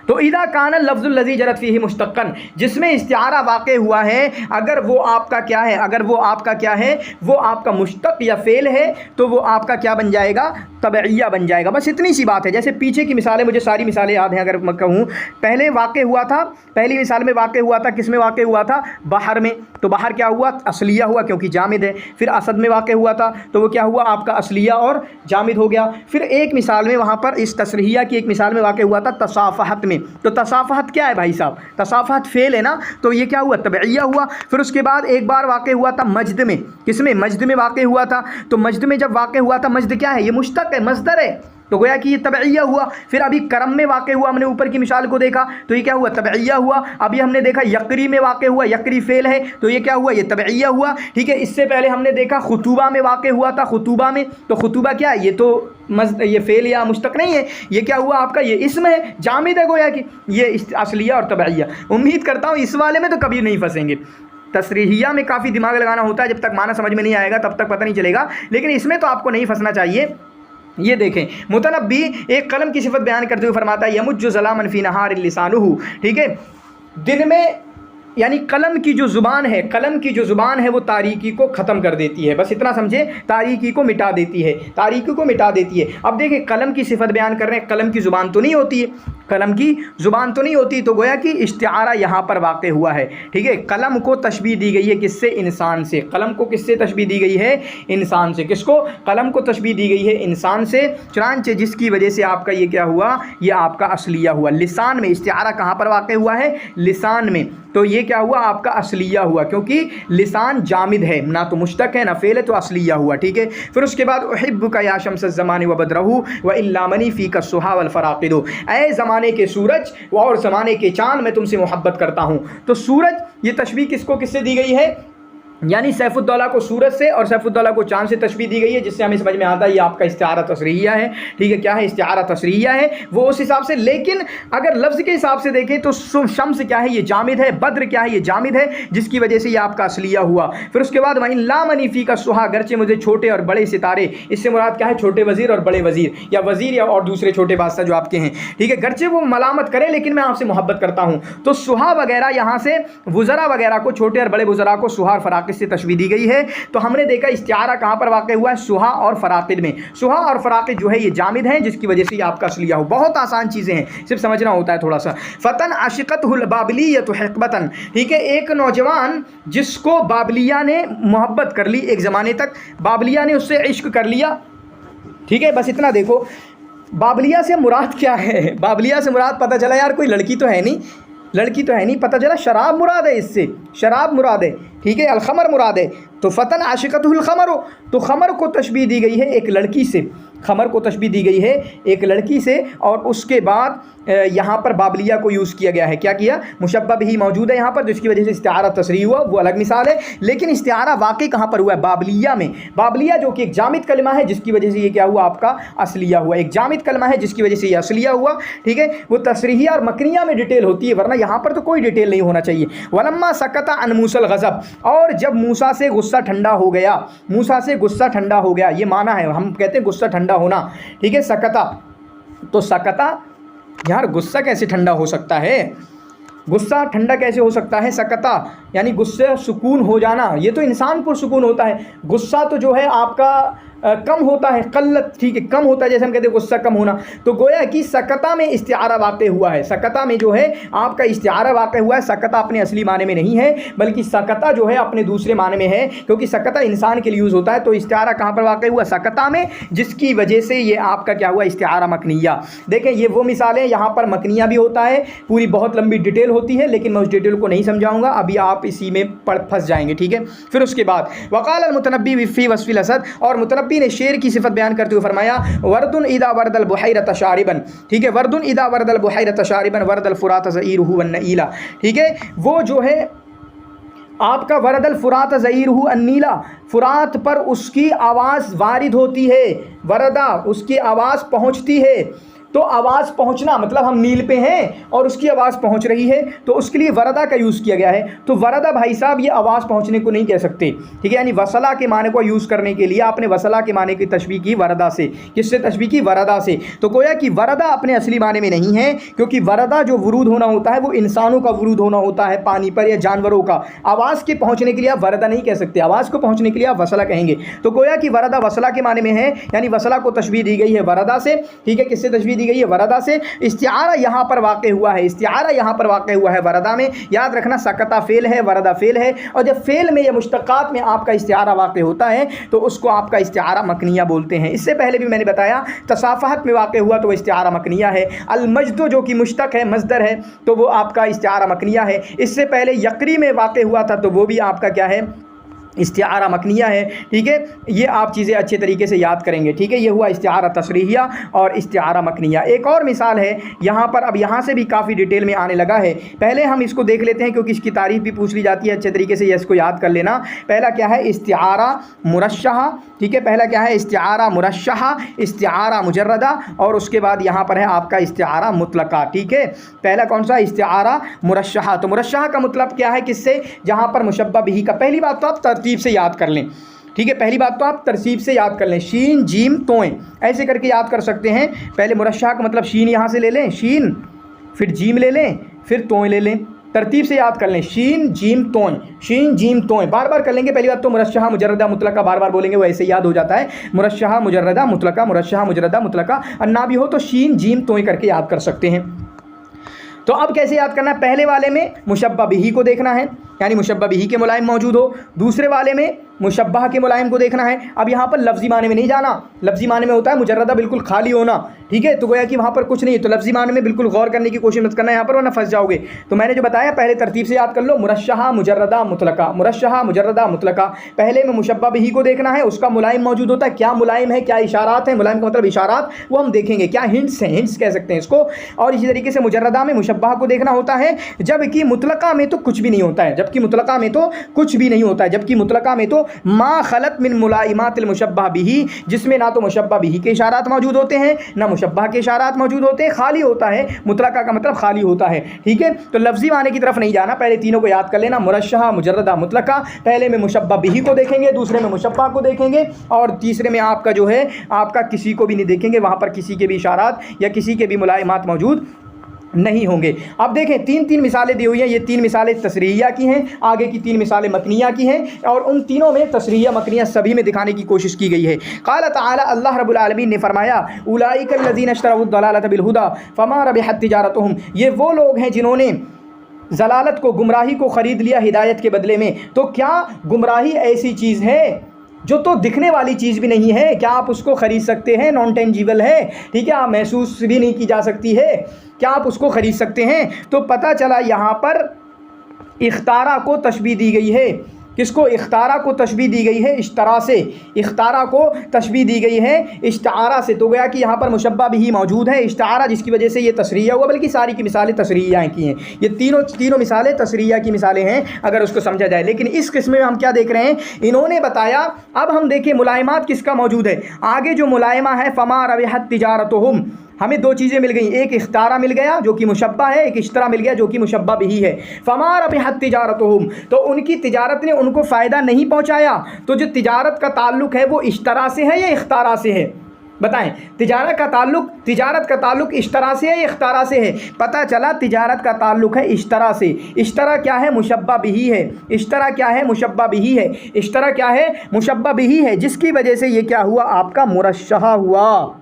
تو اذا کان اللفظ الذي جرت فيه مشتقا، جس میں استعارہ واقع ہوا ہے، اگر وہ آپ کا کیا ہے، وہ آپ کا مشتق یا فعل ہے، تو وہ آپ کا کیا بن جائے گا؟ تبعیہ بن جائے گا. بس اتنی سی بات ہے. جیسے پیچھے کی مثالیں، مجھے ساری مثالیں یاد ہیں اگر میں کہوں. پہلے واقع ہوا تھا، پہلی مثال میں واقع ہوا تھا، کس میں واقع ہوا تھا؟ باہر میں. تو باہر کیا ہوا؟ اصلیہ ہوا کیونکہ جامد ہے. پھر اسد میں واقع ہوا تھا تو وہ کیا ہوا؟ آپ کا اصلیہ اور جامد ہو گیا. پھر ایک مثال میں وہاں پر اس تصریحیہ کی ایک مثال میں واقع ہوا تھا تصافحت میں. تو تصافحت کیا ہے بھائی صاحب؟ تصافحت فعل ہے نا، تو یہ کیا ہوا؟ تبعیہ ہوا. پھر اس کے بعد ایک بار واقع ہوا تھا مجد میں. کس میں؟ مجد میں واقع ہوا تھا. تو مجد میں جب واقع ہوا تھا، مجد کیا ہے؟ یہ مشتق ہے، مصدر ہے، تو گویا کہ یہ تبعیہ ہوا. پھر ابھی کرم میں واقع ہوا، ہم نے اوپر کی مثال کو دیکھا تو یہ کیا ہوا؟ تبعیہ ہوا. ابھی ہم نے دیکھا یقری میں واقع ہوا، یقری فعل ہے تو یہ کیا ہوا؟ یہ تبعیہ ہوا. ٹھیک ہے، اس سے پہلے ہم نے دیکھا خطوبہ میں واقع ہوا تھا. خطوبہ میں، تو خطوبہ کیا ہے؟ یہ تو یہ فعل یا مشتق نہیں ہے، یہ کیا ہوا آپ کا؟ یہ اسم ہے، جامد ہے. گویا کہ یہ اصلیہ اور تبعیہ. امید کرتا ہوں اس والے میں تو کبھی نہیں پھنسیں گے. تصریحیہ میں کافی دماغ لگانا ہوتا ہے، جب تک معنی سمجھ میں نہیں آئے گا تب تک پتہ نہیں چلے گا. لیکن اس میں تو آپ کو نہیں پھنسنا چاہیے. یہ دیکھیں، متنبی ایک قلم کی صفت بیان کرتے ہوئے فرماتا ہے یمج ظلاما فی نہار لسانہ. ٹھیک ہے، دن میں यानी कलम की जो ज़ुबान है, कलम की जो ज़ुबान है वो तारीकी को ख़त्म कर देती है। बस इतना समझे, तारीकी को मिटा देती है, तारीकी को मिटा देती है। अब देखिए कलम की सिफत बयान कर रहे हैं, कलम की ज़ुबान तो नहीं होती है, कलम की ज़ुबान तो नहीं होती, तो गोया कि इस्तिआरा यहाँ पर वाक़ हुआ है। ठीक है, कलम को तशबीह दी गई है किससे? इंसान से। कलम को किससे तशबीह दी गई है? इंसान से। किसको? कलम को तशबीह दी गई है इंसान से, चुनांचे जिसकी वजह से आपका ये क्या हुआ, ये आपका असलिया हुआ। लिसान में इस्तिआरा कहाँ पर वाक़ हुआ है? लिसान में। तो ये क्या हुआ? आपका असलिया हुआ, क्योंकि लिसान जामिद है, ना तो मुश्तक है ना फेल है, तो असलिया हुआ। ठीक है, फिर उसके बाद उहिब्बुका या शम्स ज़माने व बदरहू व इल्ला मनी फ़ीका सुहा वल फ़राक़िदु, ऐ ज़माने के सूरज और ज़माने के चाँद मैं तुमसे मोहब्बत करता हूँ। तो सूरज, ये तशबीह किसको किससे दी गई है? यानी सैफुद्दौला को सूरज से और सैफुद्दौला को चाँद से तशबीह दी गई है, जिससे हमें समझ में आता है ये आपका इस्तिआरा तसरीहिया है। ठीक है, क्या है? इस्तिआरा तसरीहिया है वो उस हिसाब से। लेकिन अगर लफ्ज़ के हिसाब से देखें तो शम्स क्या है? ये जामिद है। बद्र क्या है? ये जामिद है, जिसकी वजह से ये आपका असलिया हुआ। फिर उसके बाद वहीं ला मनी फ़ी का सुहा, गरचे मुझे छोटे और बड़े सितारे, इससे मुराद क्या है? छोटे वज़ीर और बड़े वज़ीर, या वज़ीर या और दूसरे छोटे बादशाह जो आपके हैं। ठीक है, गरचे वो मलामत करें लेकिन मैं आपसे मोहब्बत करता हूँ। तो सुहा वगैरह यहाँ से वज़रा वगैरह को, छोटे और बड़े वज़रा को सुहा और फ़राक़िद से तशबीह दी गई है। तो हमने देखा इस्तिआरा कहाँ पर वाक़ हुआ है? सुहा और फ़राक़िद में। सुहा और फ़राक़िद जो है ये जामिद हैं, जिसकी वजह से ये आपका असलिया हो। बहुत आसान चीज़ें हैं, सिर्फ समझना होता है थोड़ा सा। फ़तन आशिक़तहुल बाबलिय्यतु हिक़बतन, ठीक है, एक नौजवान जिसको बाबलिया ने मोहब्बत कर ली, एक ज़माने तक बाबलिया ने उससे इश्क कर लिया। ठीक है, बस इतना देखो, बाबलिया से मुराद क्या है? बाबलिया से मुराद पता चला यार कोई लड़की तो है नहीं, लड़की तो है नहीं, पता चला शराब मुराद है, इससे शराब मुराद है। ठीक है, अलखमर मुराद है। तो फ़तन आशिक़तहुल ख़मर, तो ख़मर को तशबीह दी गई है एक लड़की से, ख़मर को तशबीह दी गई है एक लड़की से। और उसके बाद यहाँ पर बाबलिया को यूज़ किया गया है। क्या किया? मुशब्बह ही मौजूद है यहाँ पर, जिसकी वजह से इस्तिआरा तसरीह हुआ, वो अलग मिसाल है। लेकिन इस्तिआरा वाक़ई कहाँ पर हुआ है? बाबलिया में। बाबलिया जो कि एक जामिद कलमा है, जिसकी वजह से ये क्या हुआ? आपका असलिया हुआ। एक जामिद कलमा है जिसकी वजह से ये असलिया हुआ। ठीक है, वो तसरीहिया और मकनिया में डिटेल होती है, वरना यहाँ पर तो कोई डिटेल नहीं होना चाहिए। वलम्मा सकता अन मूसल गज़ब, और जब मूसा से गुस्सा ठंडा हो गया, मूसा से गुस्सा ठंडा हो गया, ये माना है, हम कहते हैं गुस्सा ठंडा होना। ठीक है, सकता, तो सकता, यार गुस्सा कैसे ठंडा हो सकता है? गुस्सा ठंडा कैसे हो सकता है? सकता यानी गुस्से सुकून हो जाना, ये तो इंसान को सुकून होता है। गुस्सा तो जो है आपका कम होता है, कल्लत, ठीक है, कम होता है, जैसे हम कहते हैं गुस्सा कम होना। तो गोया कि सकता में इस्तिआरा वाक़ हुआ है, सकता में जो है आपका इस्तिआरा वाक़ हुआ है। सकता अपने असली माने में नहीं है, बल्कि सकता जो है अपने दूसरे माने में है, क्योंकि सकता इंसान के लिए यूज़ होता है। तो इस्तिआरा कहाँ पर वाक़ हुआ? सकता में, जिसकी वजह से ये आपका क्या हुआ? इस्तिआरा मकनिया। देखें ये वो मिसालें, यहाँ पर मकनिया भी होता है, पूरी बहुत लंबी डिटेल होती है, लेकिन मैं उस डिटेल को नहीं समझाऊंगा, अभी आप इसी में फंस जाएंगे। ठीक है, फिर उसके बाद वक़ाल अल मुतनब्बी फ़ी वस्फ़िल असद, और मुतनब्बी ने शेर की सिफत बयान करते हुए फरमाया वर्दुन इदा वर्दल बुहैरत शारिबन। ठीक है, वर्दुन इदा वर्दल बुहैरत शारिबन वर्दल फुरात ज़ईरुहु वन नीला। ठीक है, वो जो है आपका वरदल फुरात ज़ईरुहु अन्नीला, फुरात पर उसकी आवाज़ वारिद होती है, वरदा उसकी आवाज़ पहुँचती है। तो आवाज़ पहुंचना मतलब हम नील पे हैं और उसकी आवाज़ पहुंच रही है, तो उसके लिए वरदा का यूज़ किया गया है। तो वरदा भाई साहब ये आवाज़ पहुंचने को नहीं कह सकते। ठीक है, यानी वसला के माने को यूज़ करने के लिए आपने वसला के माने की तशबीह की वरदा से। किससे तशबीह की? वरदा से। तो गोया कि वरदा अपने असली माने में नहीं है, क्योंकि वरदा जो वरूद होना होता है वो इंसानों का वरूद होना होता है पानी पर, या जानवरों का। आवाज़ के पहुँचने के लिए आप वरदा नहीं कह सकते, आवाज़ को पहुँचने के लिए आप वसला कहेंगे। तो गोया कि वरदा वसला के माने में है, यानी वसला को तशबीह दी गई है वरदा से। ठीक है, किससे तशबीह दी गई है? वरदा से। इस्तिआरा यहाँ पर वाक़ हुआ है, इस्तिआरा यहाँ पर वाक़ हुआ है वरदा में। याद रखना, सकता फेल है, वरदा फेल है, और जब फेल में या मुश्तक़ात में आपका इस्तिआरा वाक़ होता है तो उसको आपका इस्तिआरा मकनिया बोलते हैं। इससे पहले भी मैंने बताया तसाफ़हत में वाक़ हुआ तो वो इस्तिआरा मकनिया है। अलमजदो जो कि मुश्तक़ है, मज़दर है, तो वो आपका इस्तिआरा मकनिया है। इससे पहले यक़री में वाक़ हुआ था तो वो भी आपका क्या है? इस्तिआरा मकनिया है। ठीक है, ये आप चीज़ें अच्छे तरीके से याद करेंगे। ठीक है, ये हुआ इस्तिआरा तसरीहिया और इस्तिआरा मकनिया। एक और मिसाल है यहाँ पर, अब यहाँ से भी काफ़ी डिटेल में आने लगा है। पहले हम इसको देख लेते हैं क्योंकि इसकी तारीफ़ भी पूछ ली जाती है अच्छे तरीके से, ये इसको याद कर लेना। पहला क्या है? इस्तिआरा मुरश्शहा। ठीक है, पहला क्या है? इस्तिआरा मुरश्शहा, इस्तिआरा मुजर्रदा, और उसके बाद यहाँ पर है आपका इस्तिआरा मुतलका। ठीक है, पहला कौन सा? इस्तिआरा मुरश्शहा। तो मुरश्शहा का मतलब क्या है? किससे? जहाँ पर मुशब्बह बिही का। पहली बात तो आप तरतीब से याद कर लें। ठीक है, पहली बात तो आप तरतीब से याद कर लें, शीन जीम तोएं ऐसे करके याद कर सकते हैं। पहले मुरश्शहा का मतलब शीन यहाँ से ले लें, शीन, फिर जीम ले लें, फिर तोएं ले लें। तरतीब से याद कर लें, शीन जीम तोय, शीन जीम तोय, बार बार कर लेंगे। पहली बात तो मुरश्शहा मुजर्रदा मुतलका बार बार बोलेंगे, वो ऐसे याद हो जाता है। मुरश्शहा मुजर्रदा मुतलका, मुरश्शहा मुजर्रदा मुतलका, और ना भी हो तो शीन जीम तोय करके याद कर सकते हैं। तो अब कैसे याद करना है? पहले वाले में मुशब्बा बिही को देखना है, यानी मुशब्बा बिही के मुलायम मौजूद हो। दूसरे वाले में मुशब्बह के मुलायम को देखना है। अब यहाँ पर लफ्ज़ी माने में नहीं जाना, लफ्ज़ी माने में होता है मुजर्रदा बिल्कुल खाली होना, ठीक है। तो गोया कि वहाँ पर कुछ नहीं, तो लफ्ज़ी माने में बिल्कुल गौर करने की कोशिश मत करना यहाँ पर, वरना फंस जाओगे। तो मैंने जो बताया पहले तरतीब से याद कर लो, मुरश्शहा मुजर्रदा मुतलका, मुरश्शहा मुजर्रदा मुतलका। पहले में मुशब्बा बिही को देखना है, उसका मुलायम मौजूद होता है। क्या मुलायम है, क्या इशारात हैं, मुलायम का मतलब इशारात, वो हम देखेंगे। क्या हिंट्स हैं, हिंट्स कह सकते हैं इसको। और इसी तरीके से मुजर्रदा में मुशब्बह को देखना होता है, जबकि मुतलका में तो कुछ भी नहीं होता है, जबकि मुतलका में तो कुछ भी नहीं होता है, जबकि मुतलका में तो मा खलत मिन मुलाइमातिल मुशब्बह बिही, जिसमें ना तो मुशब्बह बिही के इशारात मौजूद होते हैं, ना मुशब्बह के इशारात मौजूद होते हैं, खाली होता है। मुतलका का मतलब खाली होता है, ठीक है। तो लफ्ज़ी माने की तरफ नहीं जाना, पहले तीनों को याद कर लेना। मुरश्शहा मुजर्रदा मुतलका, पहले में मुशब्बह बिही को देखेंगे, दूसरे में मुशब्बह को देखेंगे, और तीसरे में आपका जो है आपका किसी को भी नहीं देखेंगे, वहाँ पर किसी के भी इशारात या किसी के भी मुलाइमात मौजूद नहीं होंगे। अब देखें तीन मिसालें दी हुई हैं, ये 3 मिसालें तसरीहिया की हैं, आगे की 3 मिसालें मकनिया की हैं, और उन तीनों में तसरीहिया मकनिया सभी में दिखाने की कोशिश की गई है। क़ाल तआला, अल्लाह रब्बुल आलमीन ने फरमाया, उलाइकल लज़ीना इश्तरऊ दलालत बिल हुदा फमा रबिहत तिजारतुहुम, ये वो लोग हैं जिन्होंने ज़लालत को, गुमराही को ख़रीद लिया हिदायत के बदले में। तो क्या गुमराही ऐसी चीज़ है जो तो दिखने वाली चीज़ भी नहीं है? क्या आप उसको ख़रीद सकते हैं? नॉन टेंजिबल है, ठीक है, आप महसूस भी नहीं की जा सकती है, क्या आप उसको ख़रीद सकते हैं? तो पता चला यहाँ पर इख्तारा को तशबीह दी गई है। किसको? इख्तारा को तशबीह दी गई है इश्तरा से, इख्तारा को तशबीह दी गई है इश्तारा से। तो गया कि यहाँ पर मुशब्बा भी मौजूद है, इश्तारा, जिसकी वजह से ये तसरीया हुआ, बल्कि सारी की मिसालें तसरीया की हैं। ये तीनों मिसालें तसरीया की मिसालें हैं अगर उसको समझा जाए। लेकिन इस किस्म में हम क्या देख रहे हैं, इन्होंने बताया। अब हम देखें मुलायमात किसका मौजूद है। आगे जो मुलायमा है, फमा रबिहत तिजारतुहुम, हमें 2 चीज़ें मिल गई, एक इख्तारा मिल गया जो कि मुशब्बा है, एक इश्तरा मिल गया जो कि मुशब्बा बिही है। फमा रबिहत तिजारतुहुम, तो उनकी तिजारत ने उनको फ़ायदा नहीं पहुंचाया। तो जो तिजारत का ताल्लुक है वो इश्तरा से है या इख्तारा से है? बताएं, तिजारत का ताल्लुक इश्तरा से है या इख्तारा से है? पता चला तिजारत का ताल्लुक है इश्तरा से। इश्तरा क्या है? मुशब्बा बिही है। इश्तरा क्या है? मुशब्बा बिही है। इश्तरा क्या है? मुशब्बा बिही है, जिसकी वजह से ये क्या हुआ, आपका मुरश्शहा हुआ।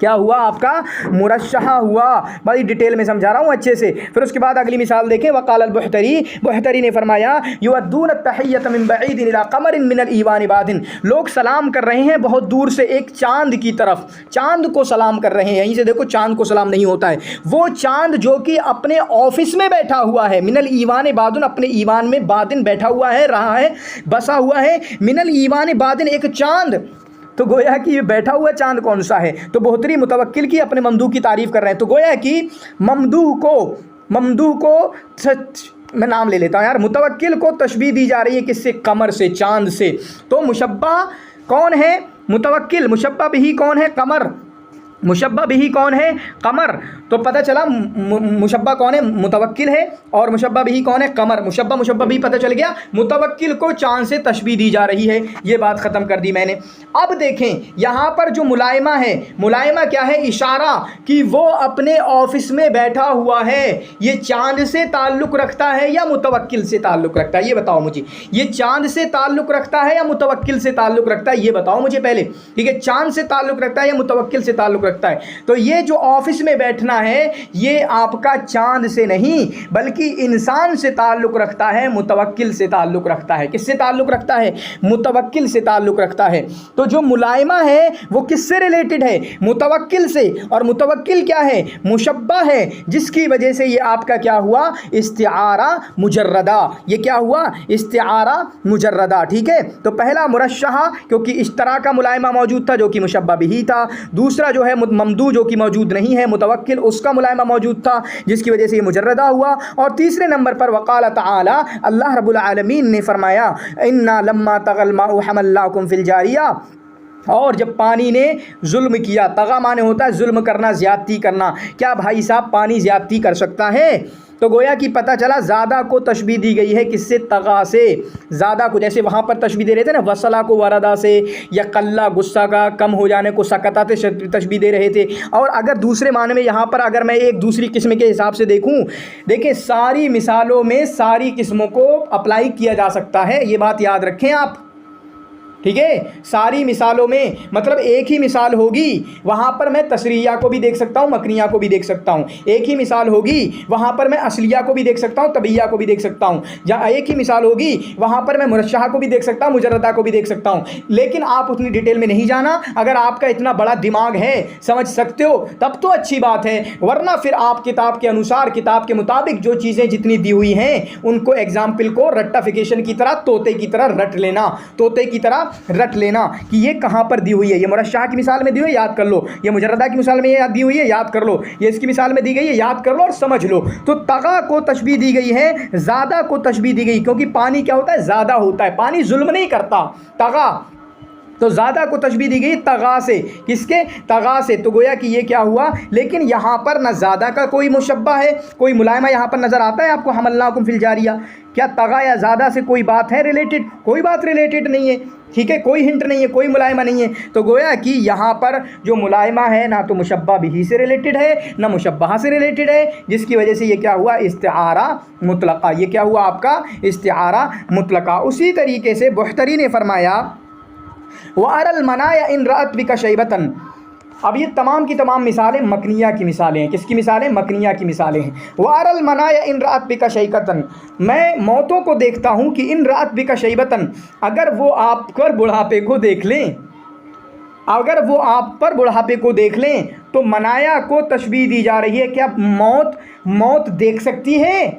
क्या हुआ? आपका मुरश्शहा हुआ। बड़ी डिटेल में समझा रहा हूँ अच्छे से। फिर उसके बाद अगली मिसाल देखें, वक़ाल अल-बुहतरी, बुहतरी ने फरमाया, युअद्दून अत-तहिय्यत मिन बईदिन इला क़मरिन मिनल ईवान बादिन, लोग सलाम कर रहे हैं बहुत दूर से एक चांद की तरफ, चांद को सलाम कर रहे हैं। यहीं से देखो चांद को सलाम नहीं होता है, वो चांद जो कि अपने ऑफिस में बैठा हुआ है। मिनल ईवान बादिन, अपने ईवान में, बादिन बैठा हुआ है, रहा है, बसा हुआ है। मिनल ईवान बादिन, एक चांद। तो गोया कि ये बैठा हुआ चांद कौन सा है? तो बोहतरी मुतवक्किल की अपने ममदूह की तारीफ़ कर रहे हैं। तो गोया कि ममदूह को मैं नाम ले लेता हूँ यार, मुतवक्किल को तशबीह दी जा रही है किससे? कमर से, चांद से। तो मुशब्बा कौन है? मुतवक्किल। मुशब्बा बिही कौन है? कमर। मुशब्बा बिही कौन है? कमर। तो पता चला मुशब्बा कौन है? मुतवक्किल है, और मुशब्बा बिही कौन है? कमर। मुशब्बा बिही पता चल गया, मुतवक्किल को चांद से तशबीह दी जा रही है। ये बात ख़त्म कर दी मैंने। अब देखें यहाँ पर जो मुलायमा है, मुलायमा क्या है? इशारा कि वो अपने ऑफिस में बैठा हुआ है। ये चांद से ताल्लुक़ रखता है या मुतवक्किल से ताल्लुक़ रखता है? ये बताओ मुझे, ये चांद से ताल्लुक़ रखता है या मुतवक्किल से ताल्लुक़ रखता है? ये बताओ मुझे पहले, ठीक है। चांद से ताल्लुक़ रखता है या मुतवक्किल से ताल्लुक़ रखता है? तो ये जो ऑफिस में बैठना है, ये आपका चांद से नहीं बल्कि इंसान से ताल्लुक़ रखता है, मुतवक्किल से ताल्लुक़ रखता है। किससे ताल्लुक़ रखता है? मुतवक्किल से ताल्लुक़ रखता है। तो जो मुलायमा है वो किससे रिलेटेड है? मुतवक्किल से। और मुतवक्किल क्या है? मुशब्बा है, जिसकी वजह से ये आपका क्या हुआ? इस्तिआरा मुजर्रदा। ये क्या हुआ? इस्तिआरा मुजर्रदा, ठीक है। तो पहला मुरश्शहा, क्योंकि इस तरह का मुलायमा मौजूद था जो कि मुशब्बा बिही था। दूसरा जो है ममदू, जो कि मौजूद नहीं है, मुतवक्किल, उसका मुलायमा मौजूद था जिसकी वजह से ये मुजर्रदा हुआ। और तीसरे नंबर पर वक़ाल तआला, अल्लाह रब्बुल आलमीन ने फरमाया, इन्ना लम्मा तगल माउ हमल्लाकुम फिल जारिया, और जब पानी ने जुल्म किया, तगा माने होता है जुल्म करना, ज़्यादती करना। क्या भाई साहब पानी ज़्यादती कर सकता है? تو گویا کہ پتہ چلا زیادہ کو تشبیہ دی گئی ہے کس سے؟ طغا سے. زیادہ کو جیسے وہاں پر تشبیہ دے رہے تھے نا وصلہ کو وردا سے, یا قلہ غصہ کا کم ہو جانے کو سکتا سے تشبیہ دے رہے تھے. اور اگر دوسرے معنی میں یہاں پر اگر میں ایک دوسری قسم کے حساب سے دیکھوں, دیکھیں ساری مثالوں میں ساری قسموں کو اپلائی کیا جا سکتا ہے, یہ بات یاد رکھیں آپ. ٹھیک ہے, ساری مثالوں میں مطلب ایک ہی مثال ہوگی وہاں پر میں تسریعہ کو بھی دیکھ سکتا ہوں, مکنیہ کو بھی دیکھ سکتا ہوں. ایک ہی مثال ہوگی وہاں پر میں اصلیہ کو بھی دیکھ سکتا ہوں, طبیعہ کو بھی دیکھ سکتا ہوں. یا ایک ہی مثال ہوگی وہاں پر میں مرشحہ کو بھی دیکھ سکتا ہوں, مجردہ کو بھی دیکھ سکتا ہوں. لیکن آپ اتنی ڈیٹیل میں نہیں جانا. اگر آپ کا اتنا بڑا دماغ ہے, سمجھ سکتے ہو, تب تو اچھی بات ہے, ورنہ پھر آپ کتاب کے انوسار, کتاب کے مطابق جو چیزیں جتنی دی ہوئی ہیں ان کو ایگزامپل کو رٹافیکیشن کی طرح, طوطے کی طرح رٹ لینا, طوطے کی طرح رٹ لینا کہ یہ کہاں پر دی ہوئی ہے. یہ مرشحہ کی مثال میں دی ہوئی ہے, یاد کر لو. یہ مجردہ کی مثال میں یہ دی ہوئی ہے, یاد کر لو. یہ اس کی مثال میں دی گئی ہے, یاد کر لو اور سمجھ لو. تو طغا کو تشبیہ دی گئی ہے, زیادہ کو تشبیہ دی گئی, کیونکہ پانی کیا ہوتا ہے؟ زیادہ ہوتا ہے. پانی ظلم نہیں کرتا. طغا تو زیادہ کو تشبیہ دی گئی طغا سے. کس کے؟ طغا سے. تو گویا کہ یہ کیا ہوا؟ لیکن یہاں پر نہ زیادہ کا کوئی مشبہ ہے, کوئی ملائمہ یہاں پر نظر آتا ہے آپ کو؟ حملناکم فی الجاریہ, کیا طغا یا زیادہ سے کوئی بات ہے ریلیٹڈ؟ کوئی بات ریلیٹڈ نہیں ہے. ٹھیک ہے, کوئی ہنٹ نہیں ہے, کوئی ملائمہ نہیں ہے. تو گویا کہ یہاں پر جو ملائمہ ہے نہ تو مشبہ بھی سے ریلیٹڈ ہے نہ مشبہ سے ریلیٹڈ ہے, جس کی وجہ سے یہ کیا ہوا؟ استعارہ مطلقہ. یہ کیا ہوا آپ کا؟ استعارہ مطلقہ. اسی طریقے سے بحتری نے فرمایا وَأَرَى الْمَنَايَا إِنْ رَأَتْ بِكَ شَيْبَةً. اب یہ تمام کی تمام مثالیں مکنیہ کی مثالیں ہیں. کس کی مثالیں؟ مکنیہ کی مثالیں ہیں. وَأَرَى الْمَنَايَا إِنْ رَأَتْ بِكَ شَيْبَةً, میں موتوں کو دیکھتا ہوں کہ إِنْ رَأَتْ بِكَ شَيْبَةً, اگر وہ آپ پر بڑھاپے کو دیکھ لیں, اگر وہ آپ پر بڑھاپے کو دیکھ لیں. تو منایا کو تشبیہ دی جا رہی ہے. کیا موت دیکھ سکتی ہے؟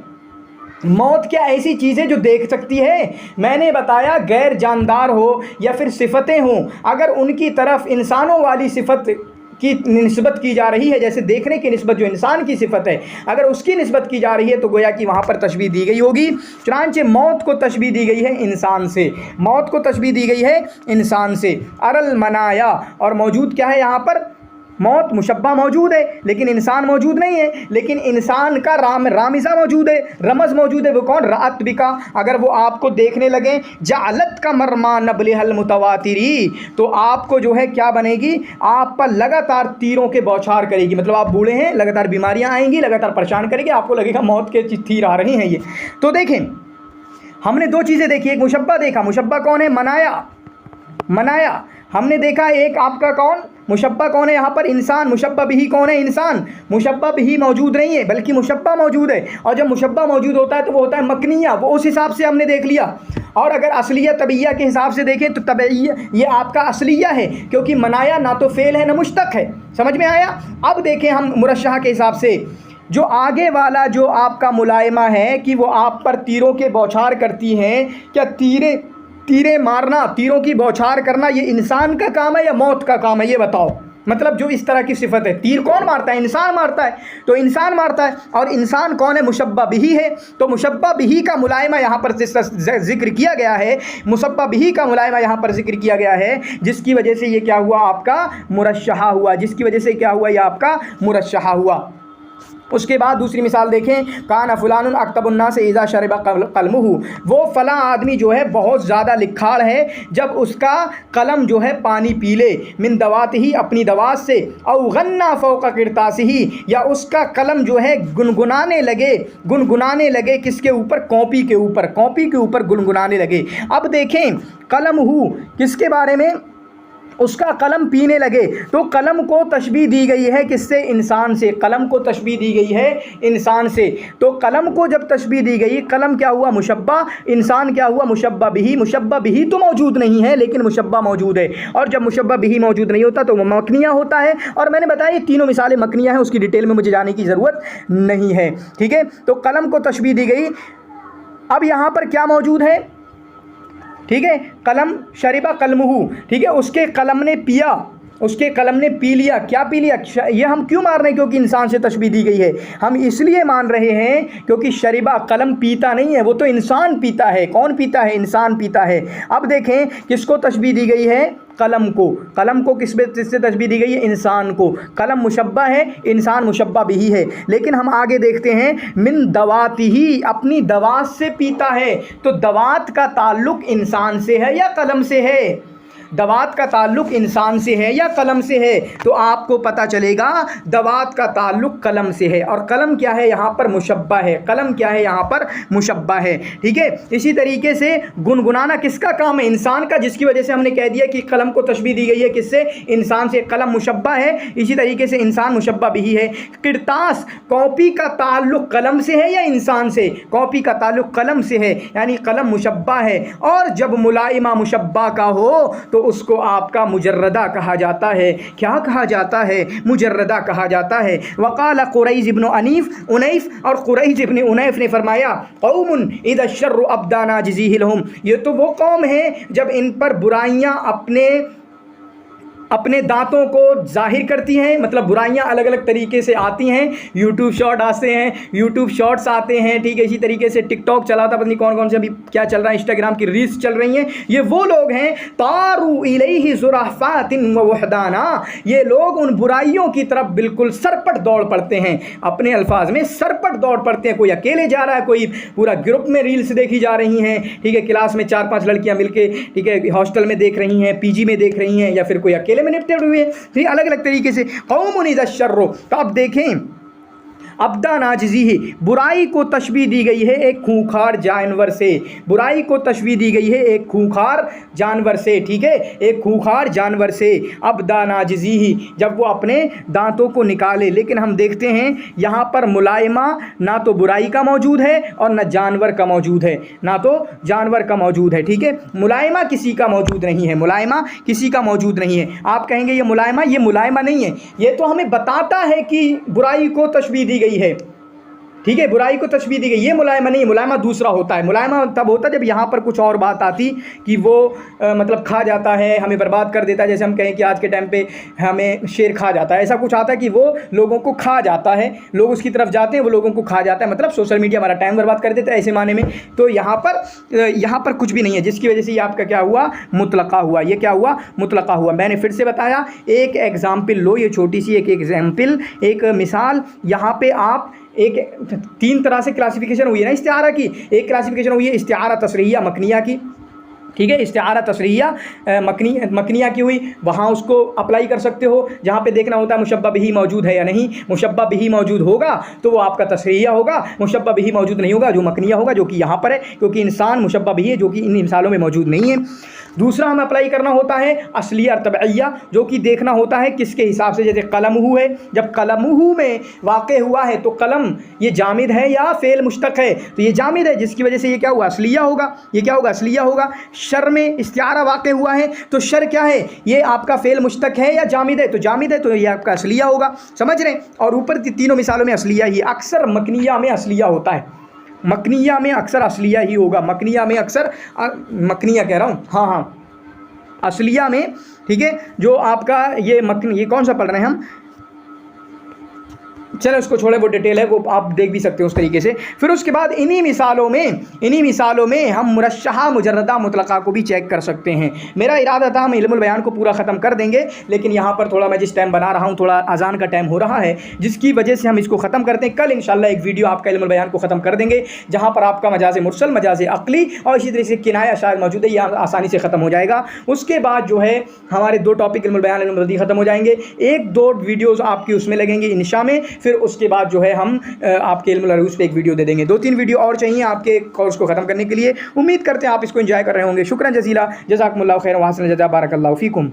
موت کیا ایسی چیز ہے جو دیکھ سکتی ہے؟ میں نے بتایا غیر جاندار ہو یا پھر صفتیں ہوں, اگر ان کی طرف انسانوں والی صفت کی نسبت کی جا رہی ہے, جیسے دیکھنے کی نسبت جو انسان کی صفت ہے, اگر اس کی نسبت کی جا رہی ہے تو گویا کہ وہاں پر تشبیہ دی گئی ہوگی. چنانچہ موت کو تشبیہ دی گئی ہے انسان سے, موت کو تشبیہ دی گئی ہے انسان سے. ارل منایا, اور موجود کیا ہے یہاں پر؟ موت. مشبہ موجود ہے لیکن انسان موجود نہیں ہے, لیکن انسان کا رامزہ موجود ہے, رمز موجود ہے. وہ کون؟ رأت بکا, اگر وہ آپ کو دیکھنے لگیں. جعلت کا مرما نبلہ المتواتری, تو آپ کو جو ہے کیا بنے گی؟ آپ پر لگاتار تیروں کے بوچھار کرے گی. مطلب آپ بوڑھے ہیں, لگاتار بیماریاں آئیں گی, لگاتار پریشان کرے گی, آپ کو لگے گا موت کے تیر آ رہی ہیں یہ. تو دیکھیں ہم نے دو چیزیں دیکھی, ایک مشبہ دیکھا. مشبہ کون ہے؟ منایا ہم نے دیکھا. ایک آپ کا کون؟ مشبہ کون ہے یہاں پر؟ انسان. مشبہ بھی کون ہے؟ انسان. مشبہ بھی موجود نہیں ہے بلکہ مشبہ موجود ہے, اور جب مشبہ موجود ہوتا ہے تو وہ ہوتا ہے مکنیہ. وہ اس حساب سے ہم نے دیکھ لیا. اور اگر اصلیہ طبیعہ کے حساب سے دیکھیں تو طبیعیہ یہ آپ کا اصلیہ ہے, کیونکہ منایا نہ تو فعل ہے نہ مشتق ہے. سمجھ میں آیا؟ اب دیکھیں ہم مرشحہ کے حساب سے جو آگے والا جو آپ کا ملائمہ ہے کہ وہ آپ پر تیروں کے بوچھار کرتی ہیں, کیا تیریں مارنا, تیروں کی بوچھار کرنا یہ انسان کا کام ہے یا موت کا کام ہے؟ یہ بتاؤ. مطلب جو اس طرح کی صفت ہے, تیر کون مارتا ہے؟ انسان مارتا ہے. تو انسان مارتا ہے, اور انسان کون ہے؟ مشبہ بھی ہے. تو مشبہ بھی کا ملائمہ یہاں پر ذکر کیا گیا ہے, مشبہ بھی کا ملائمہ یہاں پر ذکر کیا گیا ہے, جس کی وجہ سے یہ کیا ہوا آپ کا؟ مرشحہ ہوا. جس کی وجہ سے کیا ہوا؟ یہ آپ کا مرشحہ ہوا. اس کے بعد دوسری مثال دیکھیں. کان فلان اکتب الناس اذا شرب قلمہ, وہ فلاں آدمی جو ہے بہت زیادہ لکھاڑ ہے جب اس کا قلم جو ہے پانی پی لے. من دوات ہی, اپنی دوات سے. او غنا فوق قرطاس ہی, یا اس کا قلم جو ہے گنگنانے لگے کس کے اوپر؟ کاپی کے اوپر گنگنانے لگے. اب دیکھیں قلم کس کے بارے میں؟ اس کا قلم پینے لگے. تو قلم کو تشبیہ دی گئی ہے کس سے؟ انسان سے. قلم کو تشبیہ دی گئی ہے انسان سے. تو قلم کو جب تشبیہ دی گئی, قلم کیا ہوا؟ مشبہ. انسان کیا ہوا؟ مشبہ بھی. مشبہ بھی تو موجود نہیں ہے لیکن مشبہ موجود ہے, اور جب مشبہ بھی موجود نہیں ہوتا تو وہ مکنیہ ہوتا ہے. اور میں نے بتایا یہ تینوں مثالیں مکنیہ ہیں, اس کی ڈیٹیل میں مجھے جانے کی ضرورت نہیں ہے. ٹھیک ہے, تو قلم کو تشبیہ دی گئی. اب یہاں پر کیا موجود ہے؟ ٹھیک ہے, قلم شربہ قلمہ. ٹھیک ہے, اس کے قلم نے پیا, اس کے قلم نے پی لیا. کیا پی لیا؟ یہ ہم کیوں مان رہے ہیں؟ کیونکہ انسان سے تشبیہ دی گئی ہے. ہم اس لیے مان رہے ہیں کیونکہ شربہ قلم پیتا نہیں ہے, وہ تو انسان پیتا ہے. کون پیتا ہے؟ انسان پیتا ہے. اب دیکھیں کس کو تشبیہ دی گئی ہے؟ कलम को किससे तशबीह दी गई है? इंसान को। कलम मुशब्बा है, इंसान मुशब्बा बिही है। लेकिन हम आगे देखते हैं, मिन दवातिही, अपनी दवात से पीता है। तो दवात का ताल्लुक इंसान से है या कलम से है? दवात का ताल्लुक इंसान से है या कलम से है? तो आपको पता चलेगा दवात का ताल्लुक कलम से है। और कलम क्या है? यहाँ पर मुशब्बा है। कलम क्या है? यहाँ पर मुशब्बा है। ठीक है। इसी तरीके से गुनगुनाना किसका काम है? इंसान का, जिसकी वजह से हमने कह दिया कि कलम को तशबीह दी गई है किससे? इंसान से। कलम मुशब्बा है, इसी तरीके से इंसान मुशब्बा भी है। किरतास, कॉपी का ताल्लुक कलम से है या इंसान से? कॉपी का ताल्लुक कलम से है, यानी कलम मुशब्बा है। और जब मुलाइमा मुशब्बा का हो तो उसको आपका मुजर्रदा कहा जाता है। क्या कहा जाता है? मुजर्रदा कहा जाता है। वक़ाल क़ुरैज़ इब्न उनैफ़, और क़ुरैज़ इब्न उनैफ़ ने फरमाया, क़ौमुन इज़ा शर्रु अब्दा नाजिज़ीहि लहुम, ये तो वो कौम है जब इन पर बुराइयाँ अपने दांतों को जाहिर करती हैं, मतलब बुराइयां अलग अलग तरीके से आती हैं। यूट्यूब शॉर्ट्स आते हैं, ठीक है। इसी तरीके से टिकटॉक चलाता, पता नहीं कौन कौन से अभी क्या चल रहा है, इंस्टाग्राम की रील्स चल रही हैं। ये वो लोग हैं, तारू इलैहि ज़ुराफ़ातिन व वहदाना, ये लोग उन बुराइयों की तरफ बिल्कुल सरपट दौड़ पड़ते हैं। अपने अल्फाज में सरपट दौड़ पड़ते हैं। कोई अकेले जा रहा है, कोई पूरा ग्रुप में रील्स देखी जा रही हैं, ठीक है। क्लास में 4-5 लड़कियां मिलके, ठीक है, हॉस्टल में देख रही हैं, पीजी में देख रही हैं, या फिर कोई अकेले में निपटे हुए, फिर अलग अलग तरीके से। कौमुन इज़ा शर्रो, तो आप देखें अब्दा नाजिज़ीहि, बुराई को तशबीह दी गई है एक खूंखार जानवर से। बुराई को तशबीह दी गई है एक खूंखार जानवर से, ठीक है, एक खूंखार जानवर से। अब्दा नाजिज़ीहि, जब वो अपने दांतों को निकाले। लेकिन हम देखते हैं यहाँ पर मुलायमा ना तो बुराई का मौजूद है और ना जानवर का मौजूद है, ना तो जानवर का मौजूद है, ठीक है। मुलायमा किसी का मौजूद नहीं है, मुलायमा किसी का मौजूद नहीं है। आप कहेंगे ये मुलायमा नहीं है, ये तो हमें बताता है कि बुराई को तशबीह दी गई है, ठीक है, बुराई को तशबीह दी गई। ये मुलायमा नहीं, मुलायमा दूसरा होता है। मुलायमा तब होता है जब यहाँ पर कुछ और बात आती कि वो मतलब खा जाता है, हमें बर्बाद कर देता है। जैसे हम कहें कि आज के टाइम पे हमें शेर खा जाता है, ऐसा कुछ आता है कि वो लोगों को खा जाता है, लोग उसकी तरफ जाते हैं, वो लोगों को खा जाता है, मतलब सोशल मीडिया हमारा टाइम बर्बाद कर देता है ऐसे माने में। तो यहाँ पर कुछ भी नहीं है, जिसकी वजह से ये आपका क्या हुआ? मुतलका हुआ। ये क्या हुआ? मुतलका हुआ। मैंने फिर से बताया, एक एग्जाम्पल लो, ये छोटी सी एक एग्जाम्पल, एक मिसाल। यहाँ पे आप एक 3 तरह से क्लासिफिकेशन हुई है ना इस्तिआरा की। एक क्लासिफिकेशन हुई है इस्तिआरा तसरीहिया मकनिया की, ठीक है। इस्तिआरा तसरीहिया मकनिया की हुई, वहाँ उसको अप्लाई कर सकते हो। जहाँ पे देखना होता है मुशब्बा बिही मौजूद है या नहीं। मुशब्बा बिही मौजूद होगा तो वो आपका तसरीहिया होगा, मुशब्बा बिही मौजूद नहीं होगा जो मकनिया होगा, जो कि यहाँ पर है, क्योंकि इंसान मुशब्बा बिही है, जो कि इन मिसालों में मौजूद नहीं है। दूसरा हमें अप्लाई करना होता है असलिया और तबइया, जो कि देखना होता है किसके हिसाब से। जैसे कलमहू है, जब कलमहू में वाक़े हुआ है तो कलम ये जामिद है या फ़ेल मुश्तक है, तो ये जामिद है, जिसकी वजह से ये क्या हुआ? असलिया होगा। ये क्या होगा? असलिया होगा। शर में इस्तिआरा वाक़े हुआ है तो शर क्या है? ये आपका फ़ेल मुश्तक है या जामिद है? तो जामिद है, तो ये आपका असलिया होगा। समझ रहे हैं? और ऊपर तीनों मिसालों में असलिया ही, अक्सर मकनिया में असलिया होता है, मकनिया में अक्सर असलिया ही होगा। मकनिया में अक्सर मकनिया कह रहा हूँ, हाँ असलिया में, ठीक है। जो आपका ये कौन सा पढ़ रहे हैं हम, चलो उसको छोड़े, वो डिटेल है, वो आप देख भी सकते हो उस तरीके से। फिर उसके बाद इन्हीं मिसालों में हम मुरश्शहा मुजर्रदा मुतलका को भी चेक कर सकते हैं। मेरा इरादा था हम इल्मुल बयान को पूरा ख़त्म कर देंगे, लेकिन यहाँ पर थोड़ा मैं जिस टाइम बना रहा हूँ, थोड़ा अजान का टाइम हो रहा है, जिसकी वजह से हम इसको ख़त्म करते हैं। कल इंशाल्लाह एक वीडियो आपका इल्मुल बयान को ख़त्म कर देंगे, जहाँ पर आपका मजाज़ मुरसल, मजाज़ अक़ली और इसी तरह से किनाया शायद मौजूद है, यह आसानी से ख़त्म हो जाएगा। उसके बाद जो है हमारे 2 टॉपिक इल्मुल बयान इल्मुल बदी ख़त्म हो जाएंगे। 1-2 वीडियोज़ आपकी उसमें लगेंगे इंशा में। फिर उसके बाद जो है हम आपके इल्मुल अरूज पे एक वीडियो दे देंगे। 2-3 वीडियो और चाहिए आपके कोर्स को ख़त्म करने के लिए। उम्मीद करते हैं आप इसको एंजॉय कर रहे होंगे। शुक्रान जज़ीला, जज़ाकुमुल्लाहु खैरन व अहसन जज़ा, बारकल्लाहु फ़ीकुम।